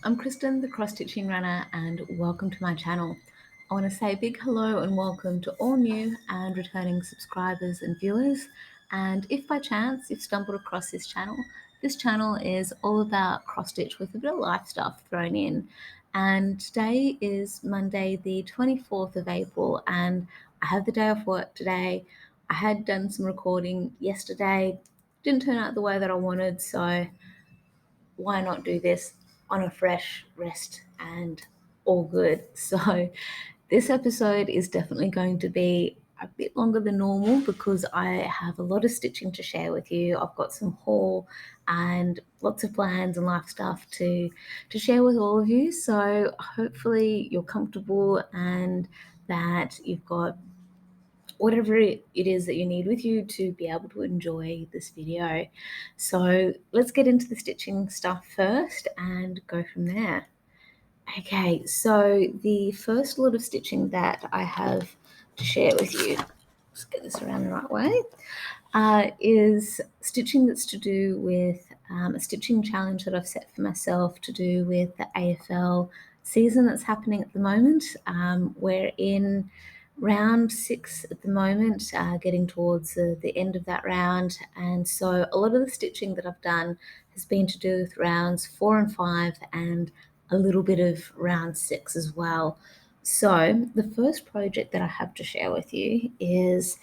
I'm Kristen, the cross-stitching runner, and welcome to my channel. I want to say a big hello and welcome to all new and returning subscribers and viewers. And if by chance you've stumbled across this channel is all about cross-stitch with a bit of life stuff thrown in. And today is Monday, the 24th of April, and I have the day off work today. I had done some recording yesterday, didn't turn out the way that I wanted, so why not do this on a fresh rest and all good? So this episode is definitely going to be a bit longer than normal because I have a lot of stitching to share with you. I've got some haul and lots of plans and life stuff to share with all of you. So hopefully you're comfortable and that you've got whatever it is that you need with you to be able to enjoy this video. So let's get into the stitching stuff first and go from there. Okay, so the first lot of stitching that I have to share with you, let's get this around the right way, is stitching that's to do with a stitching challenge that I've set for myself to do with the AFL season that's happening at the moment. We're in round 6 at the moment, getting towards the end of that round, and so a lot of the stitching that I've done has been to do with rounds 4 and 5 and a little bit of round 6 as well. So the first project that I have to share with you is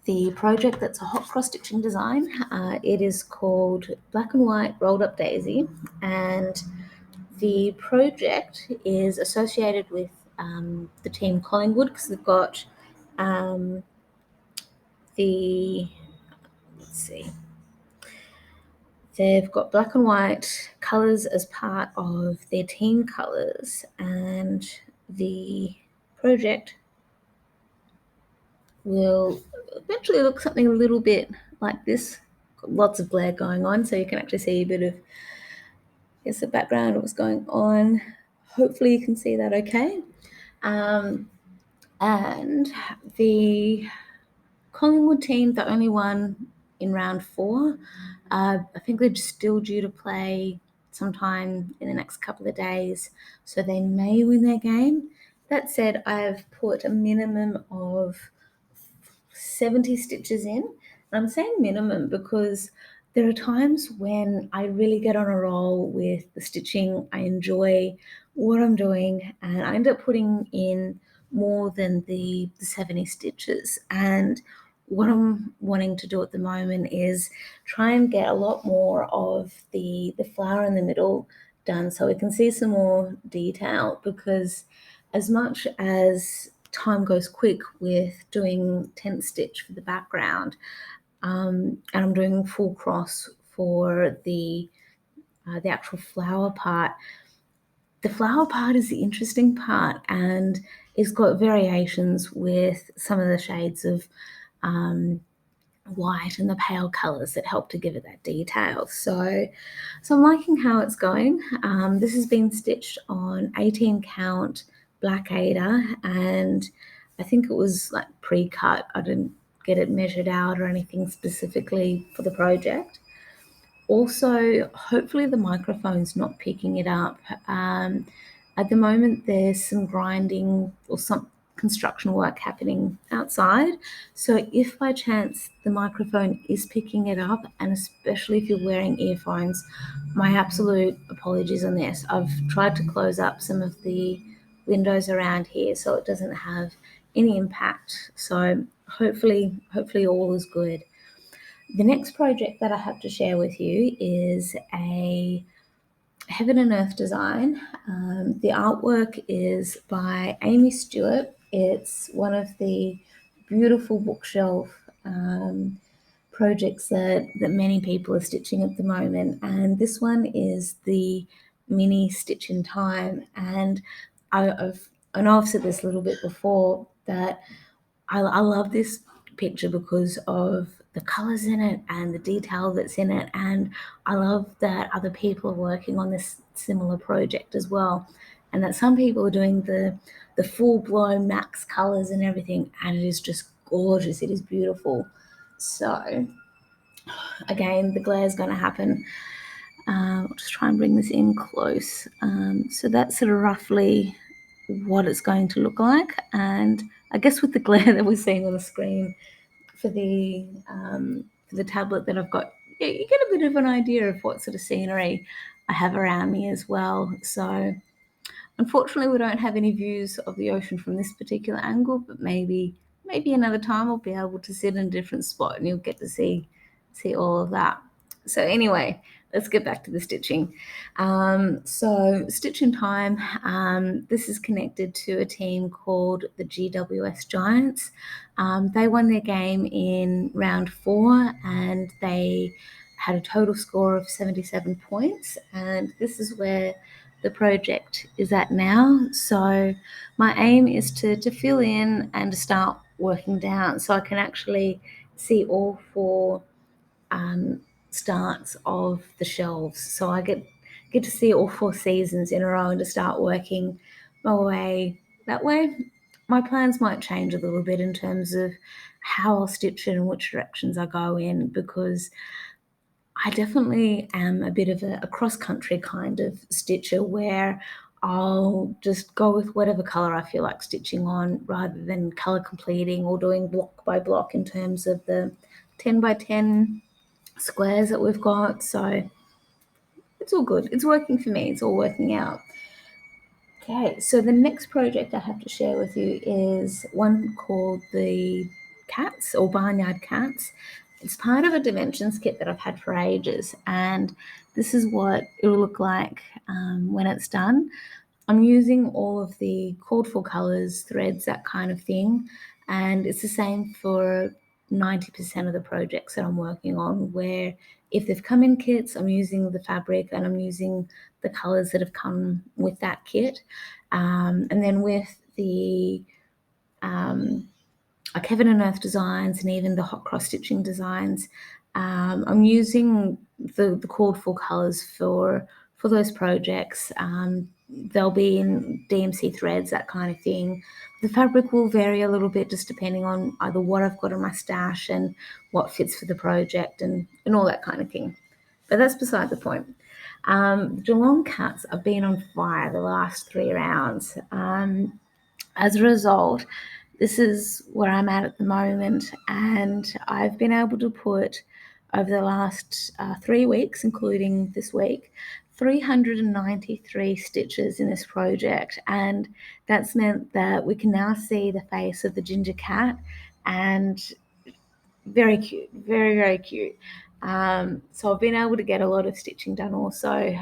the project that's a hot cross stitching design. It is called Black and White Rolled Up Daisy, and the project is associated with the team Collingwood because they've got um, the, let's see, they've got black and white colours as part of their team colours, and the project will eventually look something a little bit like this. Got lots of glare going on, so you can actually see a bit of the background of what's going on. Hopefully you can see that okay. And the Collingwood team, the only one in round 4, I think they're still due to play sometime in the next couple of days, so they may win their game. That said, I've put a minimum of 70 stitches in. And I'm saying minimum because there are times when I really get on a roll with the stitching. I enjoy what I'm doing, and I end up putting in more than the 70 stitches. And what I'm wanting to do at the moment is try and get a lot more of the flower in the middle done so we can see some more detail, because as much as time goes quick with doing tent stitch for the background, and I'm doing full cross for the actual flower part. The flower part is the interesting part, and it's got variations with some of the shades of white and the pale colours that help to give it that detail. So I'm liking how it's going. This has been stitched on 18 count black Aida, and I think it was like pre-cut. I didn't get it measured out or anything specifically for the project. Also, hopefully the microphone's not picking it up. At the moment, there's some grinding or some construction work happening outside. So if by chance the microphone is picking it up, and especially if you're wearing earphones, my absolute apologies on this. I've tried to close up some of the windows around here so it doesn't have any impact. So hopefully all is good. The next project that I have to share with you is a Heaven and Earth design. The artwork is by Amy Stewart. It's one of the beautiful bookshelf projects that many people are stitching at the moment, and this one is the mini stitch in time. And I know I've said this a little bit before, that I love this picture because of the colours in it and the detail that's in it, and I love that other people are working on this similar project as well, and that some people are doing the full-blown max colours and everything, and it is just gorgeous. It is beautiful. So again, the glare is going to happen. I'll just try and bring this in close. So that's sort of roughly what it's going to look like. And I guess with the glare that we're seeing on the screen for the tablet that I've got, yeah, you get a bit of an idea of what sort of scenery I have around me as well. So unfortunately, we don't have any views of the ocean from this particular angle, but maybe another time I'll be able to sit in a different spot and you'll get to see all of that. So anyway, let's get back to the stitching. So stitching time, this is connected to a team called the GWS Giants. They won their game in round 4 and they had a total score of 77 points, and this is where the project is at now. So my aim is to fill in and to start working down so I can actually see all 4 starts of the shelves. So I get to see all 4 seasons in a row and to start working my way that way. My plans might change a little bit in terms of how I'll stitch it and which directions I go in, because I definitely am a bit of a cross-country kind of stitcher where I'll just go with whatever colour I feel like stitching on rather than colour completing or doing block by block in terms of the 10 by 10 squares that we've got. So it's all good. It's working for me. It's all working out. Okay, so the next project I have to share with you is one called the Cats or Barnyard Cats. It's part of a dimensions kit that I've had for ages, and this is what it will look like when it's done. I'm using all of the called for colours, threads, that kind of thing, and it's the same for 90% of the projects that I'm working on, where if they've come in kits, I'm using the fabric and I'm using the colours that have come with that kit. And then with the like Heaven and Earth designs and even the hot cross stitching designs, I'm using the called for colours for those projects. They'll be in DMC threads, that kind of thing. The fabric will vary a little bit just depending on either what I've got in my stash and what fits for the project and all that kind of thing. But that's beside the point. Geelong Cats have been on fire the last 3 rounds. As a result, this is where I'm at the moment, and I've been able to put over the last 3 weeks, including this week, 393 stitches in this project, and that's meant that we can now see the face of the ginger cat, and very cute, very, very cute. So I've been able to get a lot of stitching done also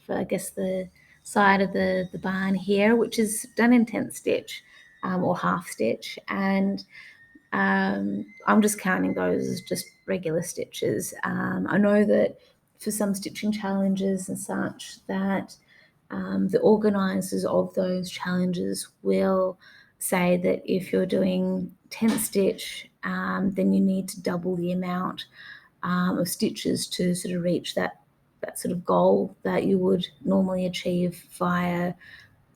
for, I guess, the side of the barn here, which is done in 10th stitch or half stitch, and I'm just counting those as just regular stitches. I know that for some stitching challenges and such that the organisers of those challenges will say that if you're doing 10th stitch, then you need to double the amount of stitches to sort of reach that sort of goal that you would normally achieve via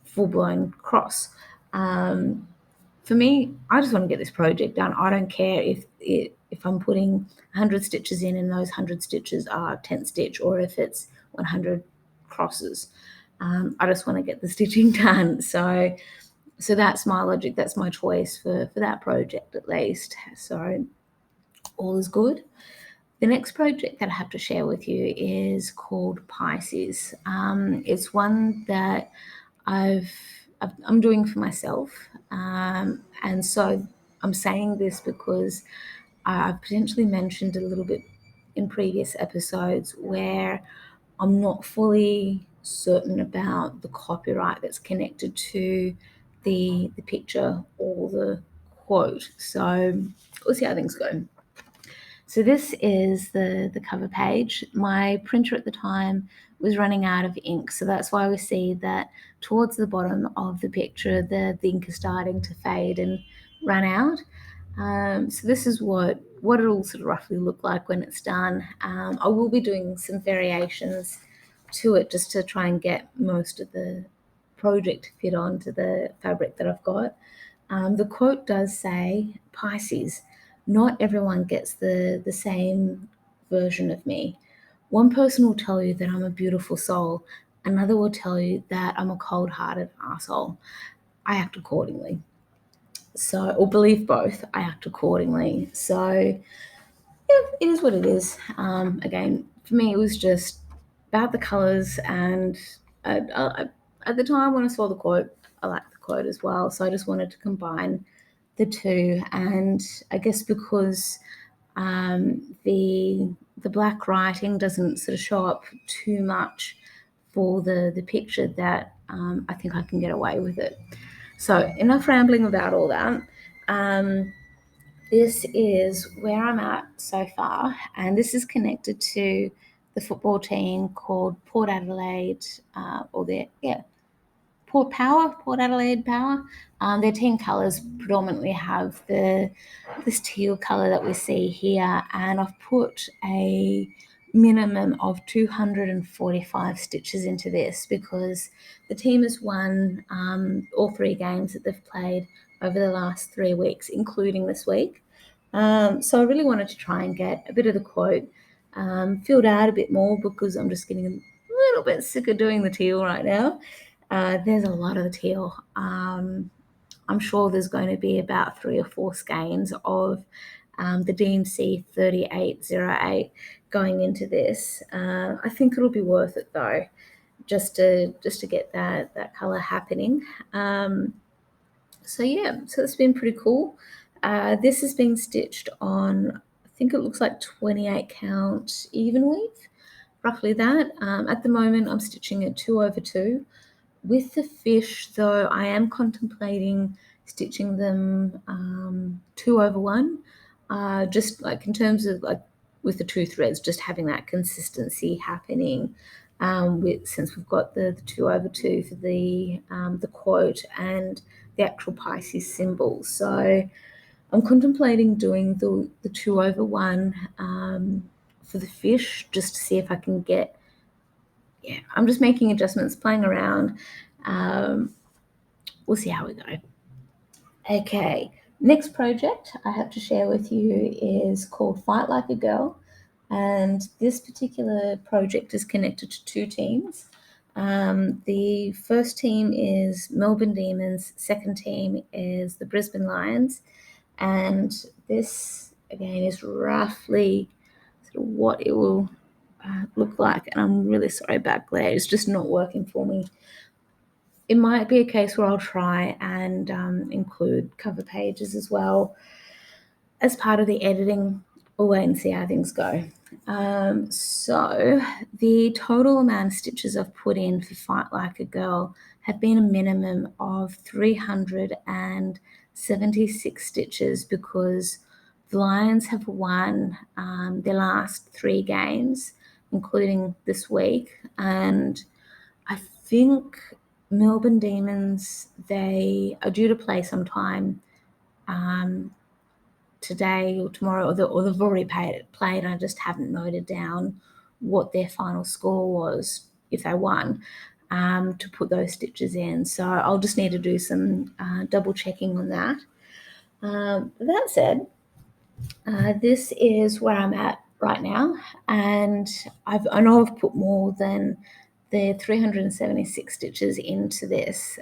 full-blown cross. For me, I just want to get this project done. I don't care if I'm putting 100 stitches in and those 100 stitches are 10th stitch, or if it's 100 crosses. I just want to get the stitching done. So that's my logic. That's my choice for that project at least. So all is good. The next project that I have to share with you is called Pisces. It's one that I'm doing for myself, and so I'm saying this because I've potentially mentioned a little bit in previous episodes where I'm not fully certain about the copyright that's connected to the picture or the quote. So we'll see how things go. So this is the cover page. My printer at the time was running out of ink, so that's why we see that towards the bottom of the picture, the ink is starting to fade and run out. So this is what it'll sort of roughly look like when it's done. I will be doing some variations to it just to try and get most of the project fit onto the fabric that I've got. The quote does say, Pisces, not everyone gets the same version of me. One person will tell you that I'm a beautiful soul. Another will tell you that I'm a cold-hearted asshole. I act accordingly. So, or believe both, I act accordingly. So, yeah, it is what it is. Again, for me, it was just about the colours, and at the time when I saw the quote, I liked the quote as well. So I just wanted to combine the two, and I guess because the black writing doesn't sort of show up too much for the picture, that I think I can get away with it. So enough rambling about all that. This is where I'm at so far, and this is connected to the football team called Port Adelaide, or their Port Adelaide Power. Their team colours predominantly have this teal colour that we see here, and I've put a minimum of 245 stitches into this because the team has won all 3 games that they've played over the last 3 weeks, including this week. So I really wanted to try and get a bit of the quote filled out a bit more because I'm just getting a little bit sick of doing the teal right now. There's a lot of the teal. I'm sure there's going to be about 3 or 4 skeins of the DMC 3808 going into this. I think it'll be worth it though, just to get that color happening. So yeah, so it's been pretty cool. This is being stitched on, I think it looks like 28 count even weave, roughly that. At the moment, I'm stitching it 2/2. With the fish, though, I am contemplating stitching them 2/1, just like in terms of like with the 2 threads, just having that consistency happening. Since we've got the 2/2 for the quote and the actual Pisces symbol, so I'm contemplating doing the 2/1 for the fish, just to see if I can get. Yeah, I'm just making adjustments, playing around. We'll see how we go. Okay, next project I have to share with you is called Fight Like a Girl, and this particular project is connected to 2 teams. The first team is Melbourne Demons, second team is the Brisbane Lions, and this again is roughly sort of what it will look like. And I'm really sorry about glare, it's just not working for me. It might be a case where I'll try and include cover pages as well as part of the editing. We'll wait and see how things go. So the total amount of stitches I've put in for Fight Like a Girl have been a minimum of 376 stitches because the Lions have won their last 3 games, including this week, and I think Melbourne Demons, they are due to play sometime today or tomorrow, or they've already played. I just haven't noted down what their final score was if they won, to put those stitches in. So I'll just need to do some double checking on that. That said, this is where I'm at right now, and I know I've put more than the 376 stitches into this,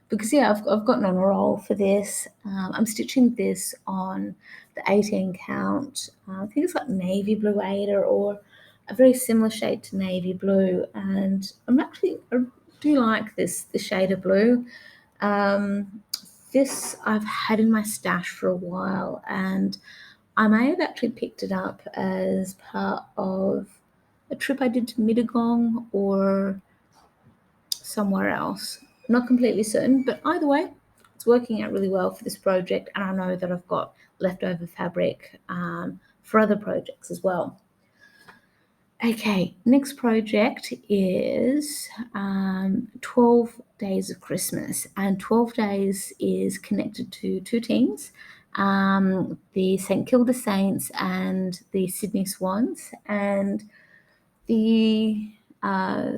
because yeah, I've gotten on a roll for this. I'm stitching this on the 18 count. I think it's like navy blue Ada, or a very similar shade to navy blue, and I do like this shade of blue. This I've had in my stash for a while, and I may have actually picked it up as part of a trip I did to Mittagong or somewhere else. I'm not completely certain, but either way, it's working out really well for this project, and I know that I've got leftover fabric for other projects as well. Okay, next project is 12 Days of Christmas, and 12 Days is connected to 2 teams, the St Kilda Saints and the Sydney Swans, and the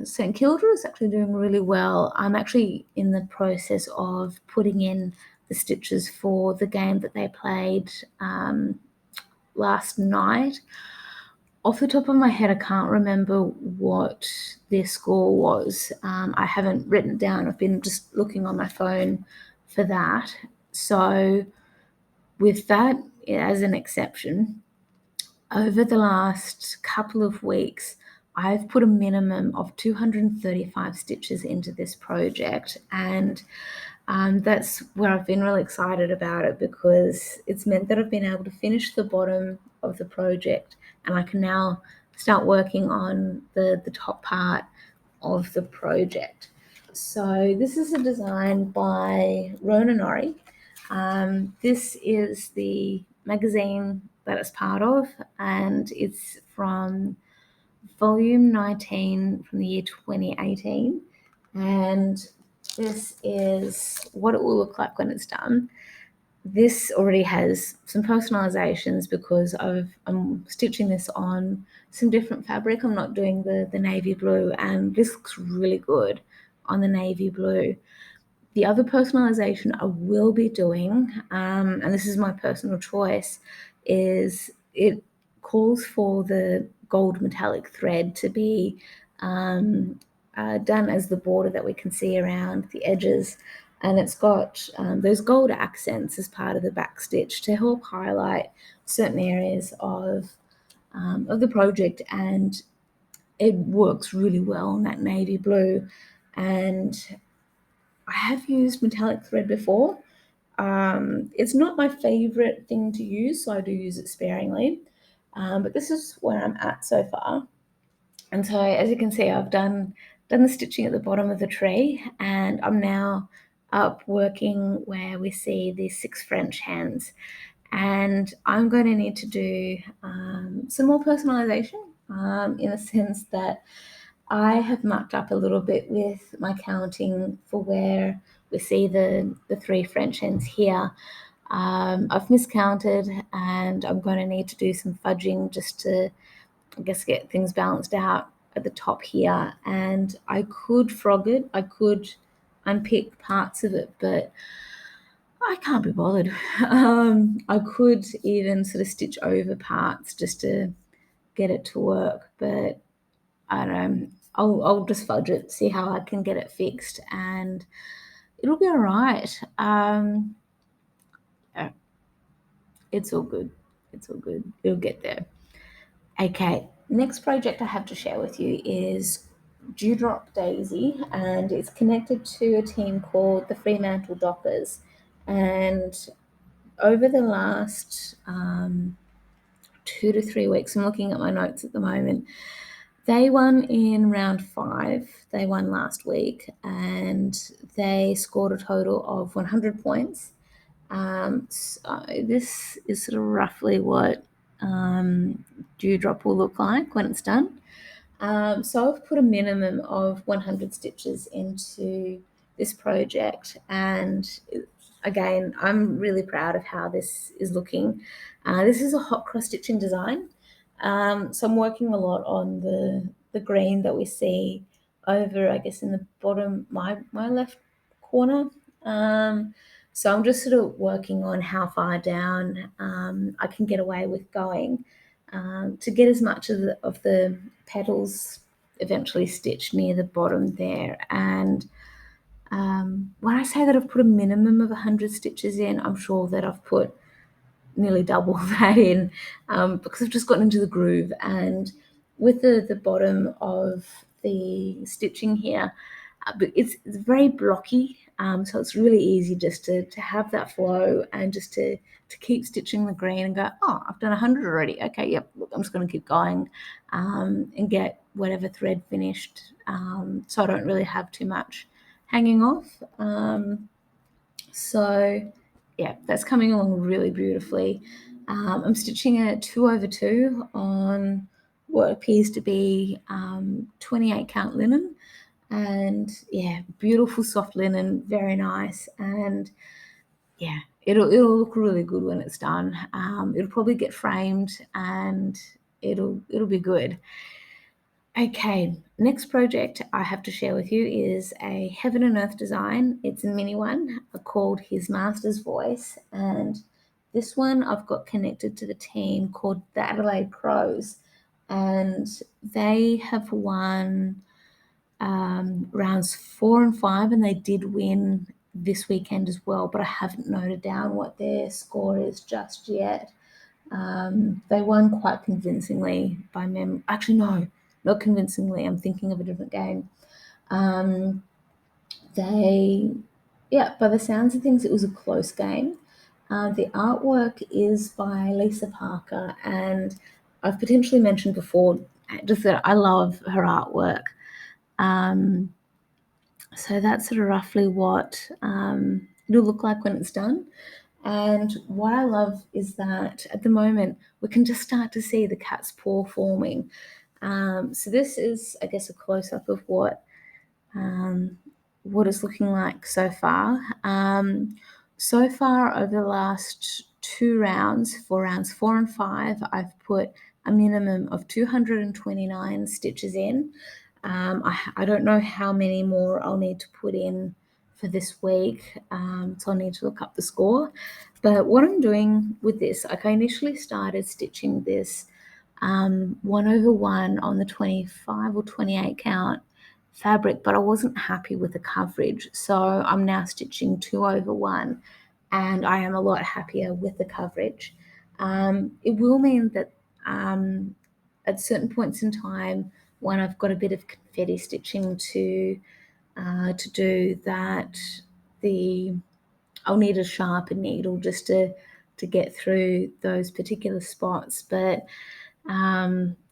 St Kilda is actually doing really well. I'm actually in the process of putting in the stitches for the game that they played last night. Off the top of my head, I can't remember what their score was. I haven't written it down. I've been just looking on my phone for that. So with that as an exception, over the last couple of weeks, I've put a minimum of 235 stitches into this project, and that's where I've been really excited about it, because it's meant that I've been able to finish the bottom of the project, and I can now start working on the top part of the project. So this is a design by Rona Norrie. This is the magazine that it's part of, and it's from volume 19 from the year 2018. And this is what it will look like when it's done. This already has some personalizations because I'm stitching this on some different fabric. I'm not doing the navy blue, and this looks really good on the navy blue. The other personalization I will be doing, and this is my personal choice, is it calls for the gold metallic thread to be done as the border that we can see around the edges. And it's got those gold accents as part of the back stitch to help highlight certain areas of the project. And it works really well on that navy blue. And I have used metallic thread before. It's not my favorite thing to use, so I do use it sparingly. But this is where I'm at so far. And so as you can see, I've done the stitching at the bottom of the tree, and I'm now up working where we see these 6 French hens. And I'm going to need to do some more personalization, in the sense that I have mucked up a little bit with my counting for where we see the 3 French hens here. I've miscounted, and I'm going to need to do some fudging just to, I guess, get things balanced out at the top here. And I could frog it, I could unpick parts of it, but I can't be bothered. I could even sort of stitch over parts just to get it to work, but I don't know. I'll just fudge it, see how I can get it fixed, and it'll be all right. Yeah, it's all good. It's all good. It'll get there. Okay, next project I have to share with you is Dewdrop Daisy, and it's connected to a team called the Fremantle Dockers. And over the last 2 to 3 weeks, I'm looking at my notes at the moment, they won in round 5. They won last week, and they scored a total of 100 points. So this is sort of roughly what Dewdrop will look like when it's done. So I've put a minimum of 100 stitches into this project, and again, I'm really proud of how this is looking. This is a hot cross stitching design, so I'm working a lot on the green that we see over, I guess, in the bottom my left corner. So I'm just sort of working on how far down I can get away with going, to get as much of the petals eventually stitched near the bottom there. And when I say that I've put a minimum of 100 stitches in, I'm sure that I've put nearly double that in, because I've just gotten into the groove. And with the bottom of the stitching here, but it's very blocky, so it's really easy just to have that flow, and just to keep stitching the green and go, oh, I've done 100 already. Okay, yep, look, I'm just going to keep going, and get whatever thread finished, so I don't really have too much hanging off. So yeah, that's coming along really beautifully. I'm stitching a 2/2 on what appears to be 28 count linen, and yeah, beautiful soft linen, very nice. And yeah, it'll look really good when it's done. It'll probably get framed, and it'll be good. Okay, next project I have to share with you is a Heaven and Earth design. It's a mini one called His Master's Voice, and this one I've got connected to the team called the Adelaide Crows. and they have won rounds 4 and 5, and they did win this weekend as well, but I haven't noted down what their score is just yet. They won quite convincingly by actually no, not convincingly, I'm thinking of a different game. By the sounds of things, it was a close game. The artwork is by Lisa Parker, and I've potentially mentioned before just that I love her artwork. So that's sort of roughly what it'll look like when it's done. And what I love is that at the moment we can just start to see the cat's paw forming. So this is, I guess, a close-up of what it's looking like so far. So far, over the last 2 rounds, for rounds 4 and 5, I've put a minimum of 229 stitches in. I don't know how many more I'll need to put in for this week, so I'll need to look up the score. But what I'm doing with this, like I initially started stitching this 1/1 on the 25 or 28 count fabric, but I wasn't happy with the coverage. So I'm now stitching 2/1, and I am a lot happier with the coverage. It will mean that at certain points in time, when I've got a bit of confetti stitching to do, that I'll need a sharper needle just to get through those particular spots. But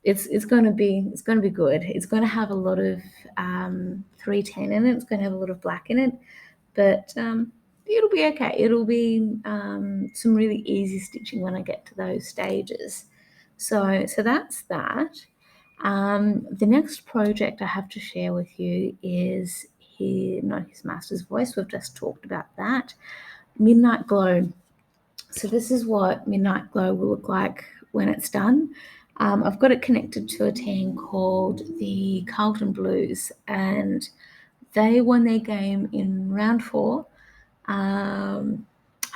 it's going to be good. It's going to have a lot of 310 in it. It's going to have a lot of black in it, but it'll be okay. It'll be some really easy stitching when I get to those stages. So that's that. The next project I have to share with you is not his master's voice. We've just talked about that. Midnight Glow. So this is what Midnight Glow will look like when it's done. I've got it connected to a team called the Carlton Blues, and they won their game in round 4. I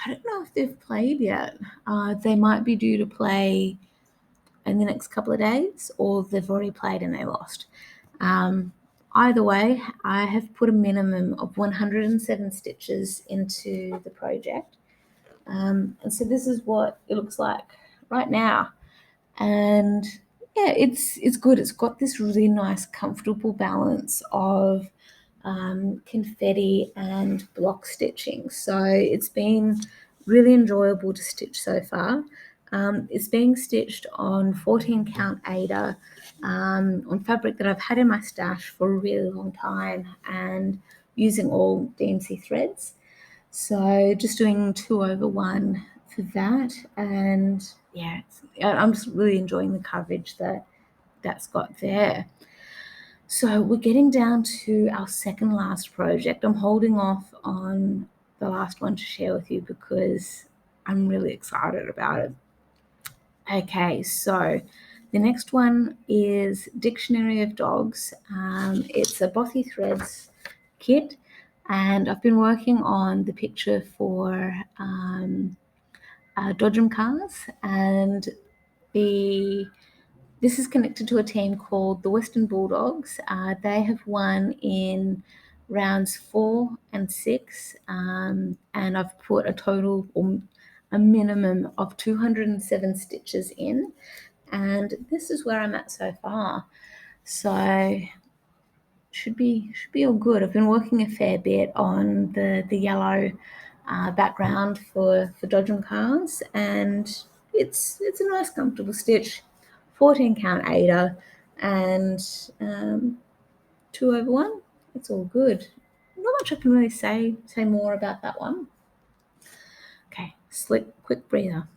don't know if they've played yet. They might be due to play in the next couple of days, or they've already played and they lost. Either way, I have put a minimum of 107 stitches into the project. And so this is what it looks like right now. And yeah, it's good. It's got this really nice, comfortable balance of confetti and block stitching. So it's been really enjoyable to stitch so far. It's being stitched on 14 count Aida on fabric that I've had in my stash for a really long time, and using all DMC threads. So just doing 2/1 for that, and yeah, I'm just really enjoying the coverage that's got there. So we're getting down to our second last project. I'm holding off on the last one to share with you because I'm really excited about it. Okay, so the next one is Dictionary of Dogs. It's a Bothy Threads kit, and I've been working on the picture for Dodgem cars, and this is connected to a team called the Western Bulldogs. They have won in rounds 4 and 6, and I've put a total or a minimum of 207 stitches in, and this is where I'm at so far. So should be all good. I've been working a fair bit on the yellow background for Dodgem cars, and it's a nice comfortable stitch. 14 count Aida, and 2/1. It's all good. Not much I can really say more about that one. Okay, quick breather.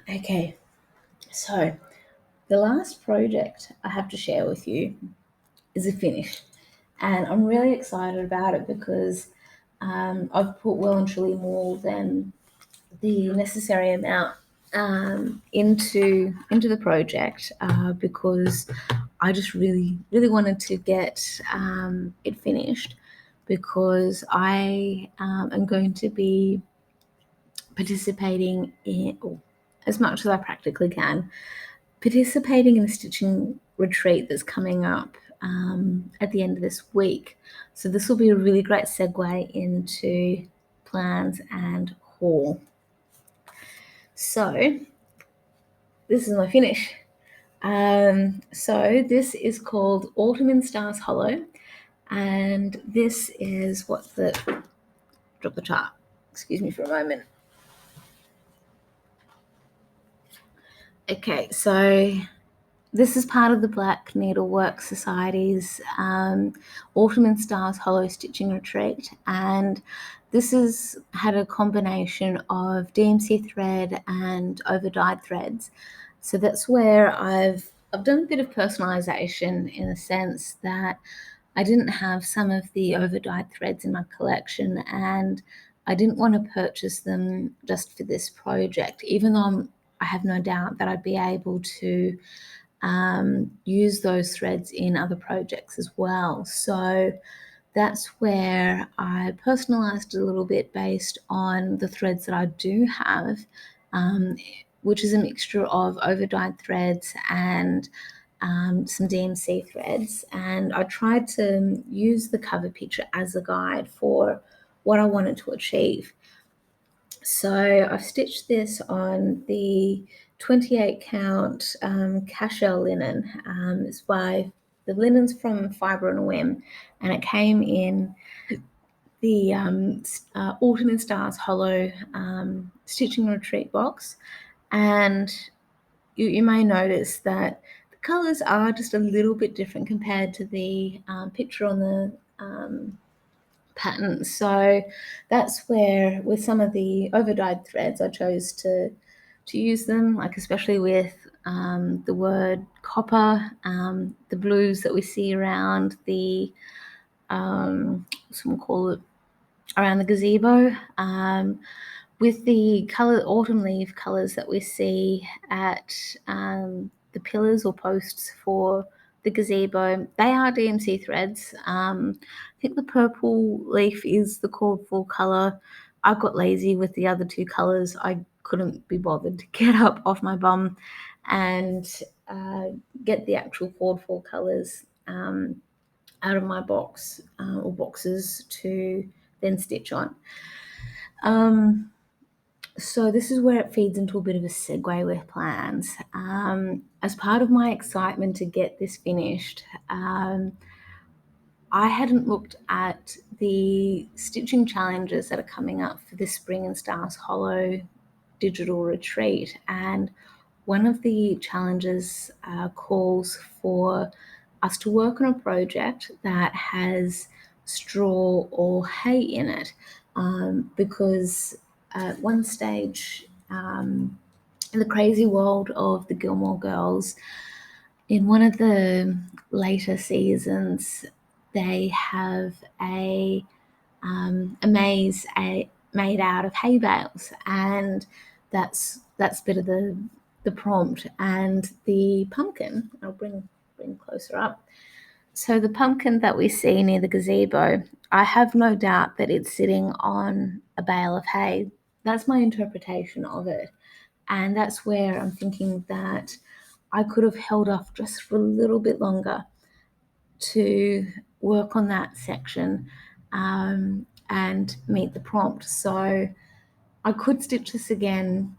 Okay, so the last project I have to share with you is a finish, and I'm really excited about it because I've put well and truly more than the necessary amount into the project because I just really wanted to get it finished. because I am going to be participating in, or as much as I practically can, participating in a stitching retreat that's coming up at the end of this week. So this will be a really great segue into plans and haul. So this is my finish. So this is called Autumn in Stars Hollow, and this is what the drop the chart. Excuse me for a moment. Okay, so this is part of the Black Needlework Society's Autumn in Stars Hollow Stitching Retreat, and this has had a combination of DMC thread and over-dyed threads. So that's where I've done a bit of personalization, in the sense that I didn't have some of the over-dyed threads in my collection, and I didn't want to purchase them just for this project, even though I have no doubt that I'd be able to use those threads in other projects as well. So that's where I personalized it a little bit based on the threads that I do have, which is a mixture of over-dyed threads and some DMC threads. And I tried to use the cover picture as a guide for what I wanted to achieve. So I've stitched this on the 28 count cashel linen. It's by the linen's from Fibre and a Whim, and it came in the Autumn in Stars Hollow stitching retreat box. And you may notice that the colours are just a little bit different compared to the picture on the pattern. So that's where, with some of the over-dyed threads, I chose to use them, like especially with the word copper, the blues that we see around the some call it around the gazebo, with the color autumn leaf colors that we see at the pillars or posts for the gazebo. They are DMC threads. I think the purple leaf is the called for color. I got lazy with the other two colors. I couldn't be bothered to get up off my bum and get the actual called for colors out of my box or boxes to then stitch on. So this is where it feeds into a bit of a segue with plans. As part of my excitement to get this finished, I hadn't looked at the stitching challenges that are coming up for this Spring in Stars Hollow digital retreat, and one of the challenges calls for us to work on a project that has straw or hay in it, because at one stage in the crazy world of the Gilmore Girls, in one of the later seasons, they have a maze made out of hay bales, and that's a bit of the prompt. And the pumpkin, I'll bring closer up. So the pumpkin that we see near the gazebo, I have no doubt that it's sitting on a bale of hay. That's my interpretation of it. And that's where I'm thinking that I could have held off just for a little bit longer to work on that section and meet the prompt. So I could stitch this again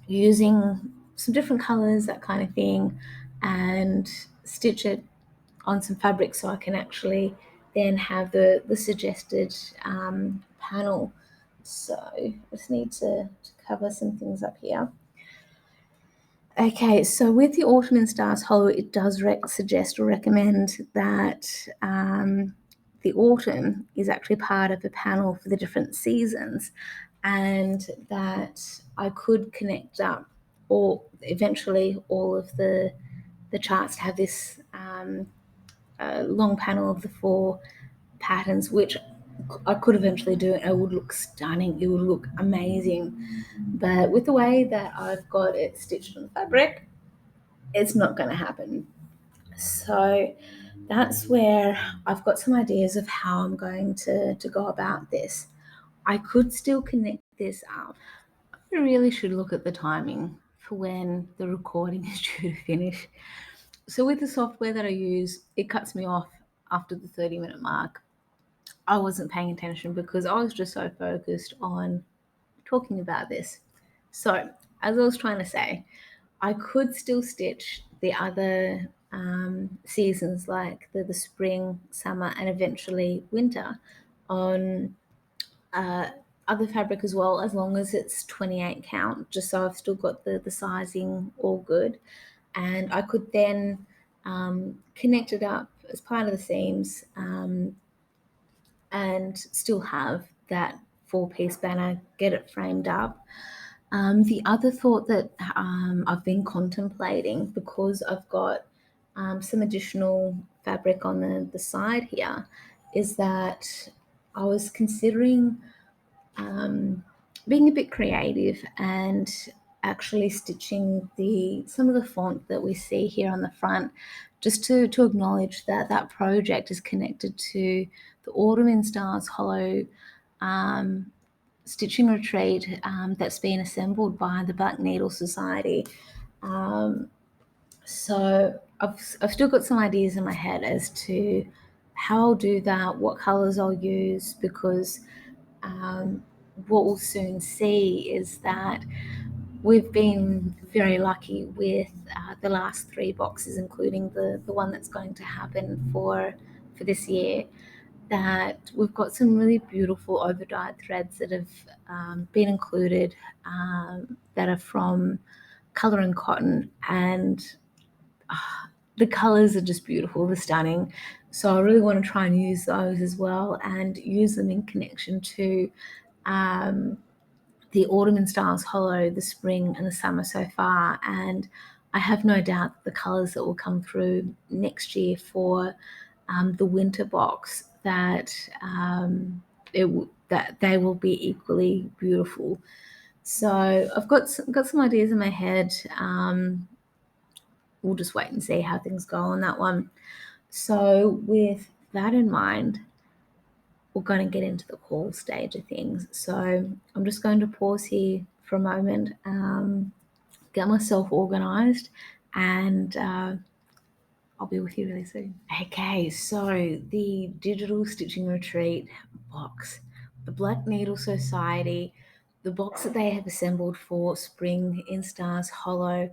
using some different colors, that kind of thing, and stitch it on some fabric so I can actually then have the suggested panel. So I just need to cover some things up here. Okay, so with the Autumn in Stars Hollow, it does suggest or recommend that the autumn is actually part of the panel for the different seasons, and that I could connect up, or eventually all of the charts to have this long panel of the 4 patterns, which I could eventually do, and it would look stunning. It would look amazing. But with the way that I've got it stitched on fabric, it's not going to happen. So that's where I've got some ideas of how I'm going to go about this. I could still connect this up. I really should look at the timing for when the recording is due to finish. So with the software that I use, it cuts me off after the 30-minute mark. I wasn't paying attention because I was just so focused on talking about this. So, as I was trying to say, I could still stitch the other seasons like the spring, summer, and eventually winter on uh, other fabric as well, as long as it's 28 count, just so I've still got the sizing all good. And I could then connect it up as part of the seams and still have that 4-piece banner, get it framed up. The other thought that I've been contemplating, because I've got some additional fabric on the side here, is that I was considering being a bit creative and actually stitching some of the font that we see here on the front, just to acknowledge that that project is connected to the Autumn in Stars Hollow stitching retreat that's been assembled by the Black Needle Society. So I've still got some ideas in my head as to how I'll do that, what colours I'll use, because what we'll soon see is that we've been very lucky with the last 3 boxes, including the one that's going to happen for this year, that we've got some really beautiful overdyed threads that have been included that are from Colour and Cotton, and the colors are just beautiful, they're stunning. So I really want to try and use those as well and use them in connection to the Autumn in Stars Hollow, the spring and the summer so far. And I have no doubt that the colors that will come through next year for the winter box, that that they will be equally beautiful. So I've got some ideas in my head. We'll just wait and see how things go on that one. So with that in mind, we're going to get into the call stage of things. So I'm just going to pause here for a moment, get myself organized, and I'll be with you really soon. Okay, so the Digital Stitching Retreat box, the Black Needle Society, the box that they have assembled for Spring in Stars Hollow.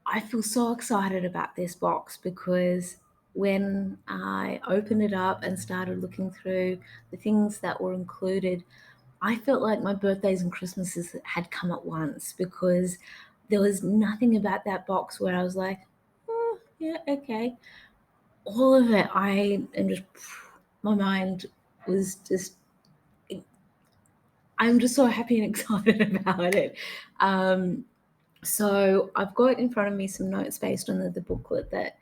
I feel so excited about this box because when I opened it up and started looking through the things that were included, I felt like my birthdays and Christmases had come at once, because there was nothing about that box where I was like, oh, yeah, okay. All of it, I am just, my mind was just, I'm just so happy and excited about it. So I've got in front of me some notes based on the booklet that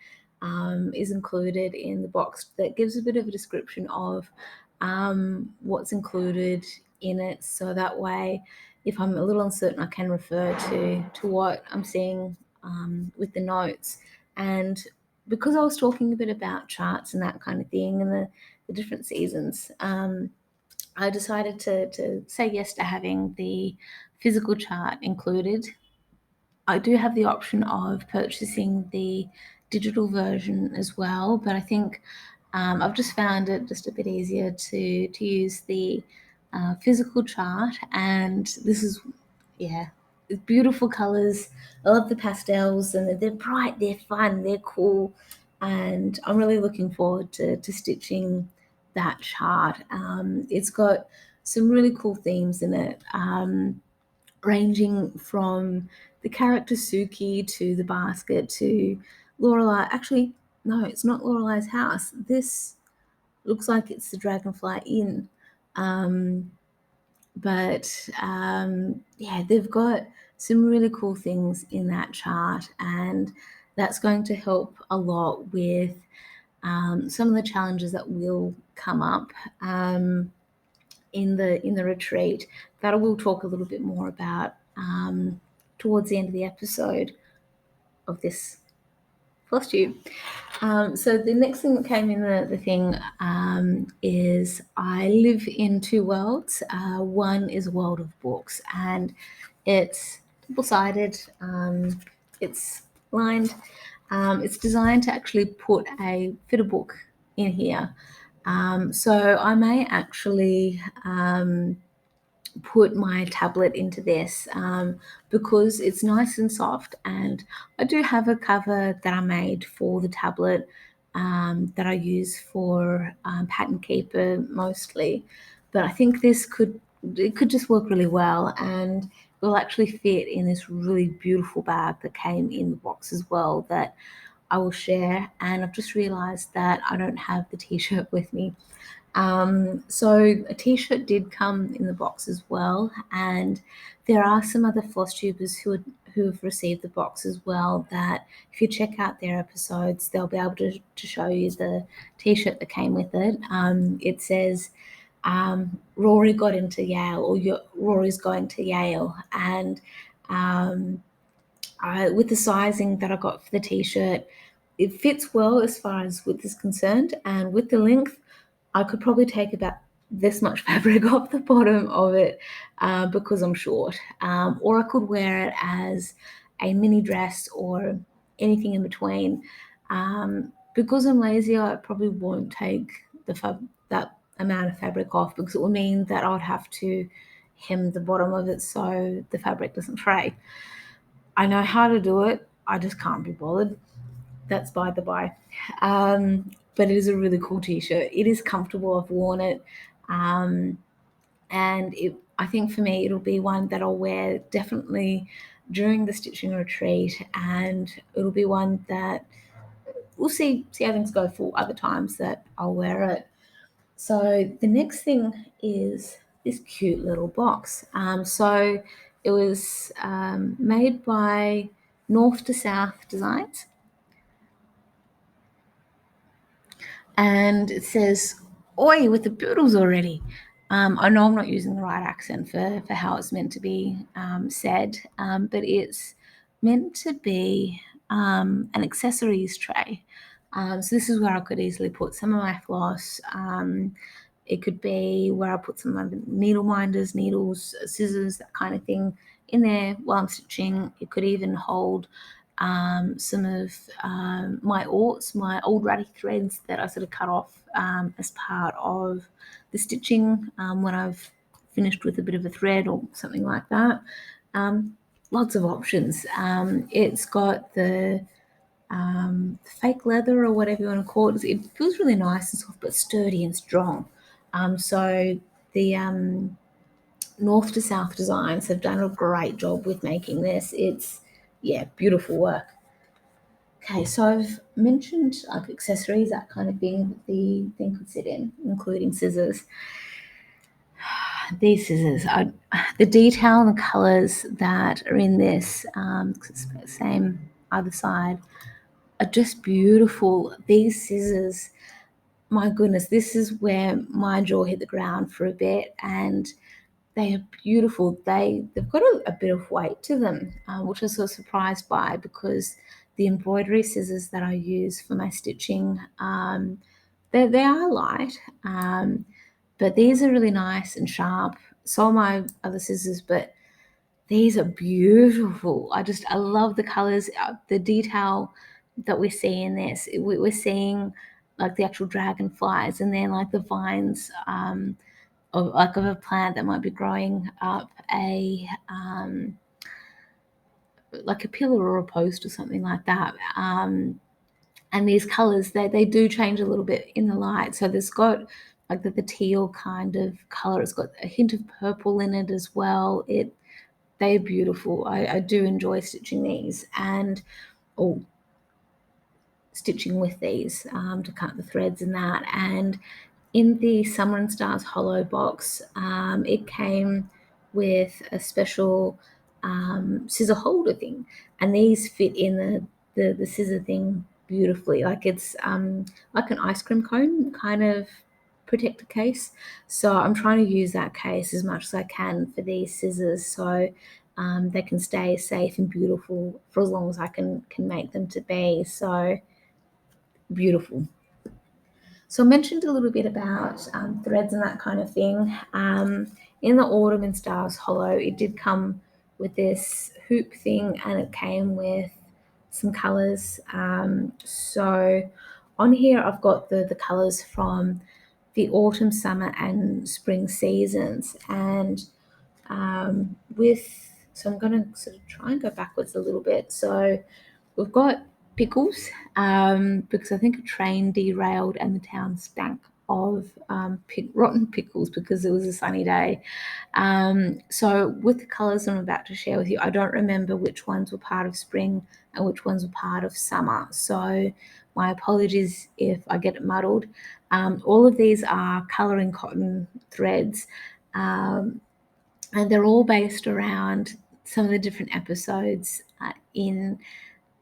is included in the box, that gives a bit of a description of what's included in it. So that way, if I'm a little uncertain, I can refer to what I'm seeing with the notes. And because I was talking a bit about charts and that kind of thing and the different seasons, I decided to say yes to having the physical chart included. I do have the option of purchasing the digital version as well, but I think I've just found it just a bit easier to use the physical chart. And this is, yeah, it's beautiful colors. I love the pastels, and they're bright, they're fun, they're cool, and I'm really looking forward to stitching that chart. It's got some really cool themes in it. Ranging from the character Suki to the basket to Lorelai. Actually, no, it's not Lorelai's house. This looks like it's the Dragonfly Inn. But yeah, they've got some really cool things in that chart, and that's going to help a lot with some of the challenges that will come up in the retreat, that I will talk a little bit more about towards the end of the episode of this Flosstube. So the next thing that came in the thing is I live in two worlds. One is a world of books, and it's double-sided. It's lined. It's designed to actually fit a book in here. So I may actually put my tablet into this because it's nice and soft, and I do have a cover that I made for the tablet that I use for pattern keeper mostly, but I think it could just work really well, and it will actually fit in this really beautiful bag that came in the box as well that I will share. And I've just realized that I don't have the t-shirt with me. So a t-shirt did come in the box as well, and there are some other floss tubers who have received the box as well, that if you check out their episodes, they'll be able to show you the t-shirt that came with it. It says Rory got into Yale, or Rory's going to Yale, and with the sizing that I got for the t-shirt, it fits well as far as width is concerned, and with the length, I could probably take about this much fabric off the bottom of it because I'm short, or I could wear it as a mini dress or anything in between. Because I'm lazy, I probably won't take that amount of fabric off, because it will mean that I would have to hem the bottom of it so the fabric doesn't fray. I know how to do it, I just can't be bothered. That's by the by. But it is a really cool t-shirt. It is comfortable. I've worn it. And I think for me, it'll be one that I'll wear definitely during the stitching retreat. And it'll be one that we'll see how things go for other times that I'll wear it. So the next thing is this cute little box. So it was made by North to South Designs. And it says, "Oi, with the poodles already." I know I'm not using the right accent for how it's meant to be said, but it's meant to be an accessories tray. So this is where I could easily put some of my floss. It could be where I put some of my needle minders, needles, scissors, that kind of thing in there while I'm stitching. It could even hold some of my aughts, my old ratty threads that I sort of cut off as part of the stitching when I've finished with a bit of a thread or something like that. Lots of options. It's got the fake leather or whatever you want to call it. It feels really nice and soft, but sturdy and strong. So the North to South Designs have done a great job with making this. It's, yeah, beautiful work. Okay, so I've mentioned like accessories, that kind of thing that the thing could sit in, including scissors. These scissors, the detail and the colours that are in this, it's the same either side, are just beautiful. These scissors, my goodness, this is where my jaw hit the ground for a bit, and they are beautiful. They've got a bit of weight to them, which I was so surprised by, because the embroidery scissors that I use for my stitching, they are light, but these are really nice and sharp. So are my other scissors, but these are beautiful. I love the colors, the detail that we see in this. We're seeing like the actual dragonflies, and then like the vines of a plant that might be growing up like a pillar or a post or something like that. And these colors, they do change a little bit in the light. So there's got like the teal kind of color. It's got a hint of purple in it as well. They're beautiful. I do enjoy stitching these, and or stitching with these to cut the threads and that. And in the Summer and Stars Hollow box, it came with a special scissor holder thing, and these fit in the scissor thing beautifully. Like it's like an ice cream cone kind of protector case. So I'm trying to use that case as much as I can for these scissors. So they can stay safe and beautiful for as long as I can make them to be. So beautiful. So I mentioned a little bit about threads and that kind of thing. In the Autumn in Stars Hollow, it did come with this hoop thing, and it came with some colours. So on here I've got the colours from the autumn, summer and spring seasons, and so I'm going to sort of try and go backwards a little bit. So we've got pickles, because I think a train derailed and the town stank of rotten pickles because it was a sunny day. So with the colours I'm about to share with you, I don't remember which ones were part of spring and which ones were part of summer. So my apologies if I get it muddled. All of these are colouring cotton threads. And they're all based around some of the different episodes in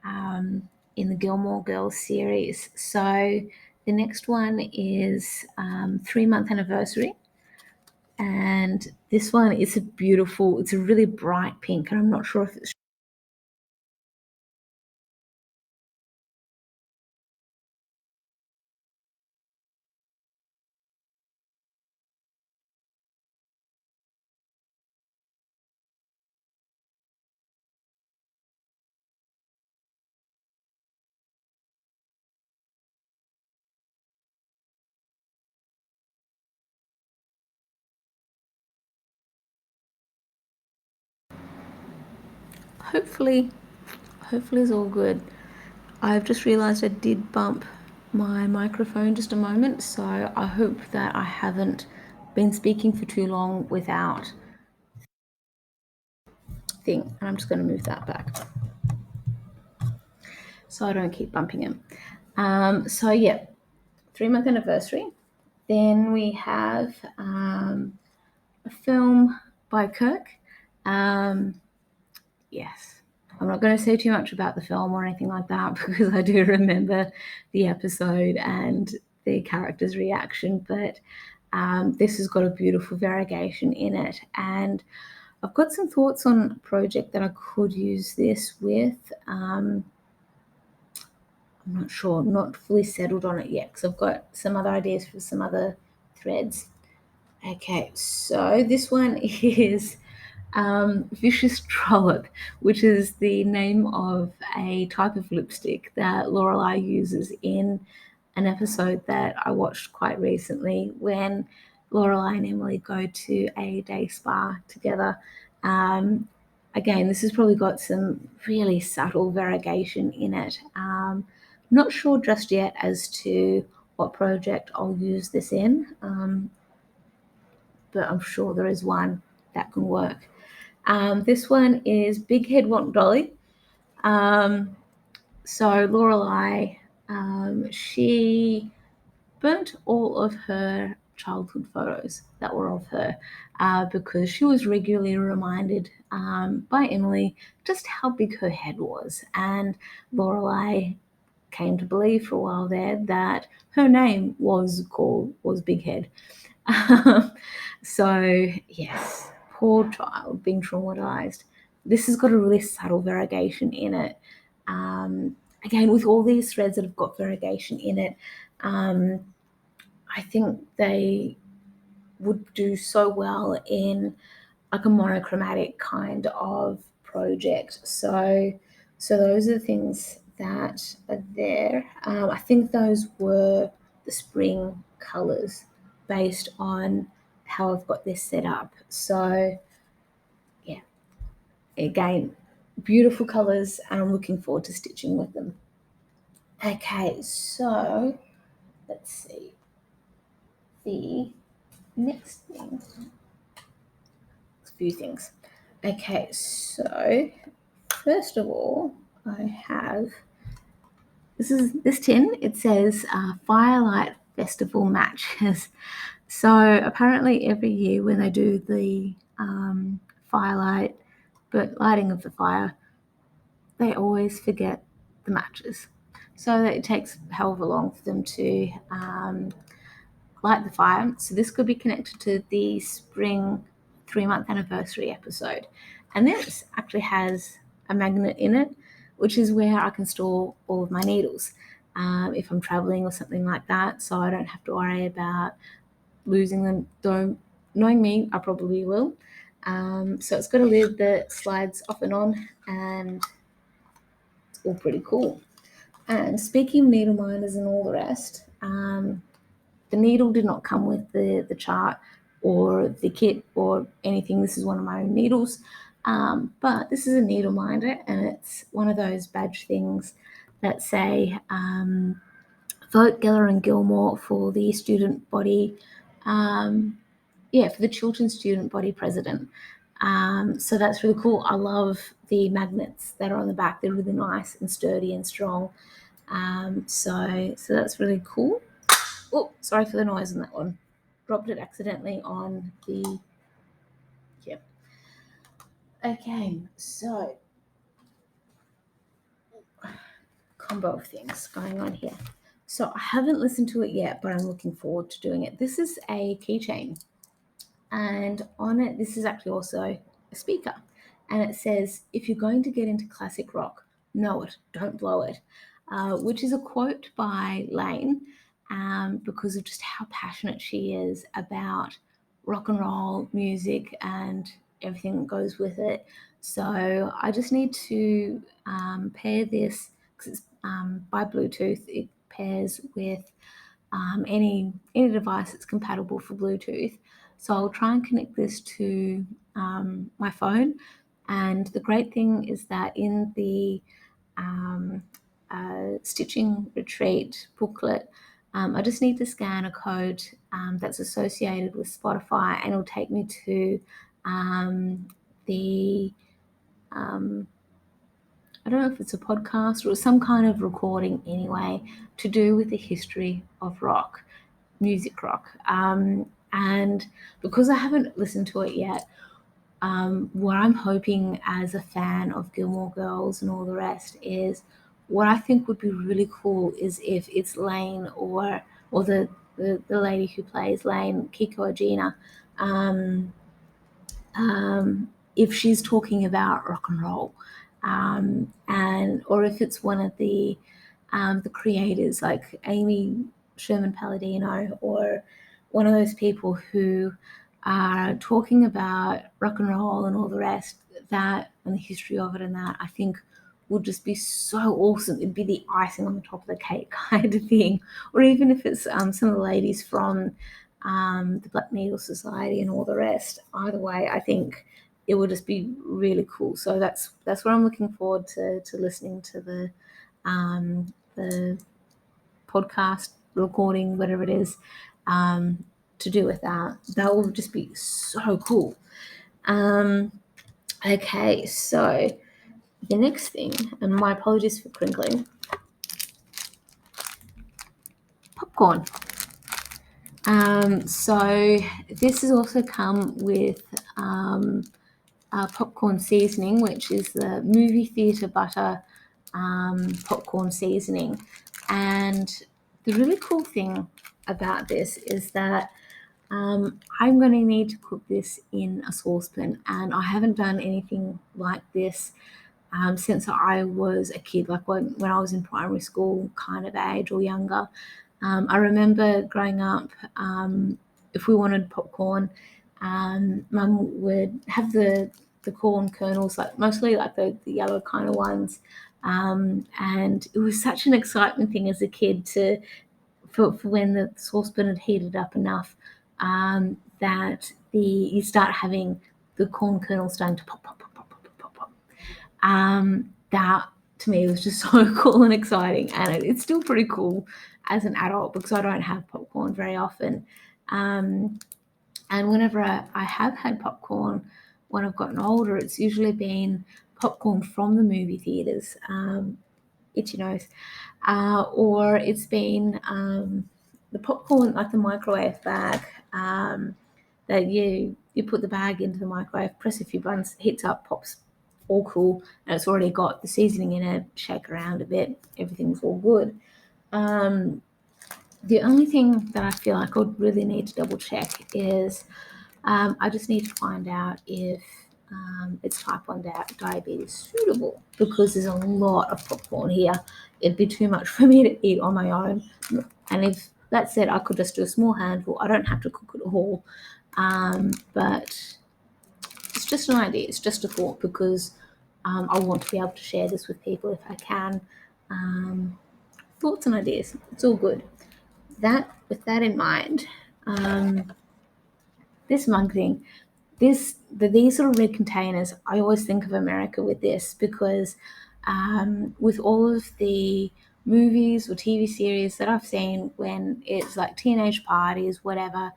the Gilmore Girls series. So the next one is 3-month anniversary, and this one is it's a really bright pink, and I'm not sure if it's hopefully it's all good. I've just realized I did bump my microphone just a moment, so I hope that I haven't been speaking for too long without thing. And I'm just going to move that back so I don't keep bumping him. So yeah, 3-month anniversary. Then we have a film by Kirk. Yes, I'm not going to say too much about the film or anything like that because I do remember the episode and the character's reaction, but this has got a beautiful variegation in it. And I've got some thoughts on a project that I could use this with. I'm not sure, not fully settled on it yet because I've got some other ideas for some other threads. Okay, so this one is Vicious Trollop, which is the name of a type of lipstick that Lorelai uses in an episode that I watched quite recently when Lorelai and Emily go to a day spa together. Again, this has probably got some really subtle variegation in it. Not sure just yet as to what project I'll use this in, but I'm sure there is one that can work. This one is Big Head Want Dolly. So Lorelai, she burnt all of her childhood photos that were of her because she was regularly reminded by Emily just how big her head was. And Lorelai came to believe for a while there that her name was Big Head. So yes, poor child being traumatized. This has got a really subtle variegation in it. Again, with all these threads that have got variegation in it, I think they would do so well in like a monochromatic kind of project. So those are the things that are there. I think those were the spring colors based on how I've got this set up. So yeah, again, beautiful colors, and I'm looking forward to stitching with them. Okay, so let's see. The next thing, a few things. Okay, so first of all, I have this tin. It says Firelight Festival Matches. So apparently every year when they do the firelight, but lighting of the fire, they always forget the matches. So that it takes however long for them to light the fire. So this could be connected to the spring 3-month anniversary episode. And this actually has a magnet in it, which is where I can store all of my needles if I'm traveling or something like that, so I don't have to worry about losing them, though knowing me, I probably will. So it's got a lid that slides off and on, and it's all pretty cool. And speaking of needle minders and all the rest, the needle did not come with the chart or the kit or anything. This is one of my own needles. But this is a needle minder, and it's one of those badge things that say, vote Geller and Gilmore for the student body, for the children's student body president. So that's really cool. I love the magnets that are on the back. They're really nice and sturdy and strong. So that's really cool. Oh, sorry for the noise on that one. Dropped it accidentally on the, yeah. Okay, so combo of things going on here. So I haven't listened to it yet, but I'm looking forward to doing it. This is a keychain, and on it, this is actually also a speaker, and it says, if you're going to get into classic rock, know it, don't blow it, which is a quote by Lane, because of just how passionate she is about rock and roll music and everything that goes with it. So I just need to pair this, because it's by Bluetooth. It pairs with any device that's compatible for Bluetooth. So I'll try and connect this to my phone. And the great thing is that in the stitching retreat booklet, I just need to scan a code that's associated with Spotify, and it'll take me to the I don't know if it's a podcast or some kind of recording anyway, to do with the history of rock, music rock. And because I haven't listened to it yet, what I'm hoping as a fan of Gilmore Girls and all the rest is, what I think would be really cool is if it's Lane or the lady who plays Lane, Kiko Agena, if she's talking about rock and roll, and or if it's one of the creators like Amy Sherman Palladino, or one of those people who are talking about rock and roll and all the rest, that and the history of it, and that I think would just be so awesome. It'd be the icing on the top of the cake kind of thing. Or even if it's some of the ladies from the Black Needle Society and all the rest. Either way, I think it would just be really cool. So that's what I'm looking forward to listening to the podcast recording, whatever it is, to do with that. That will just be so cool. Okay, so the next thing, and my apologies for crinkling, popcorn. So this has also come with popcorn seasoning, which is the movie theatre butter popcorn seasoning. And the really cool thing about this is that I'm going to need to cook this in a saucepan, and I haven't done anything like this since I was a kid, like when I was in primary school kind of age or younger. I remember growing up, if we wanted popcorn, Mum would have the corn kernels, like mostly like the yellow kind of ones, and it was such an excitement thing as a kid for when the saucepan had heated up enough that you start having the corn kernels starting to pop, pop, pop, pop, pop, pop, pop. That to me was just so cool and exciting, and it's still pretty cool as an adult because I don't have popcorn very often. And whenever I have had popcorn when I've gotten older, it's usually been popcorn from the movie theaters, itchy nose, or it's been the popcorn, like the microwave bag, that you put the bag into the microwave, press a few buttons, heats up, pops, all cool, and it's already got the seasoning in it, shake around a bit, everything's all good. The only thing that I feel like I would really need to double check is I just need to find out if it's type 1 diabetes suitable because there's a lot of popcorn here. It'd be too much for me to eat on my own. And if that said, I could just do a small handful. I don't have to cook it all. But it's just an idea. It's just a thought because I want to be able to share this with people if I can. Thoughts and ideas. It's all good. With that in mind, this mug thing, these sort of red containers, I always think of America with this because with all of the movies or TV series that I've seen when it's like teenage parties, whatever,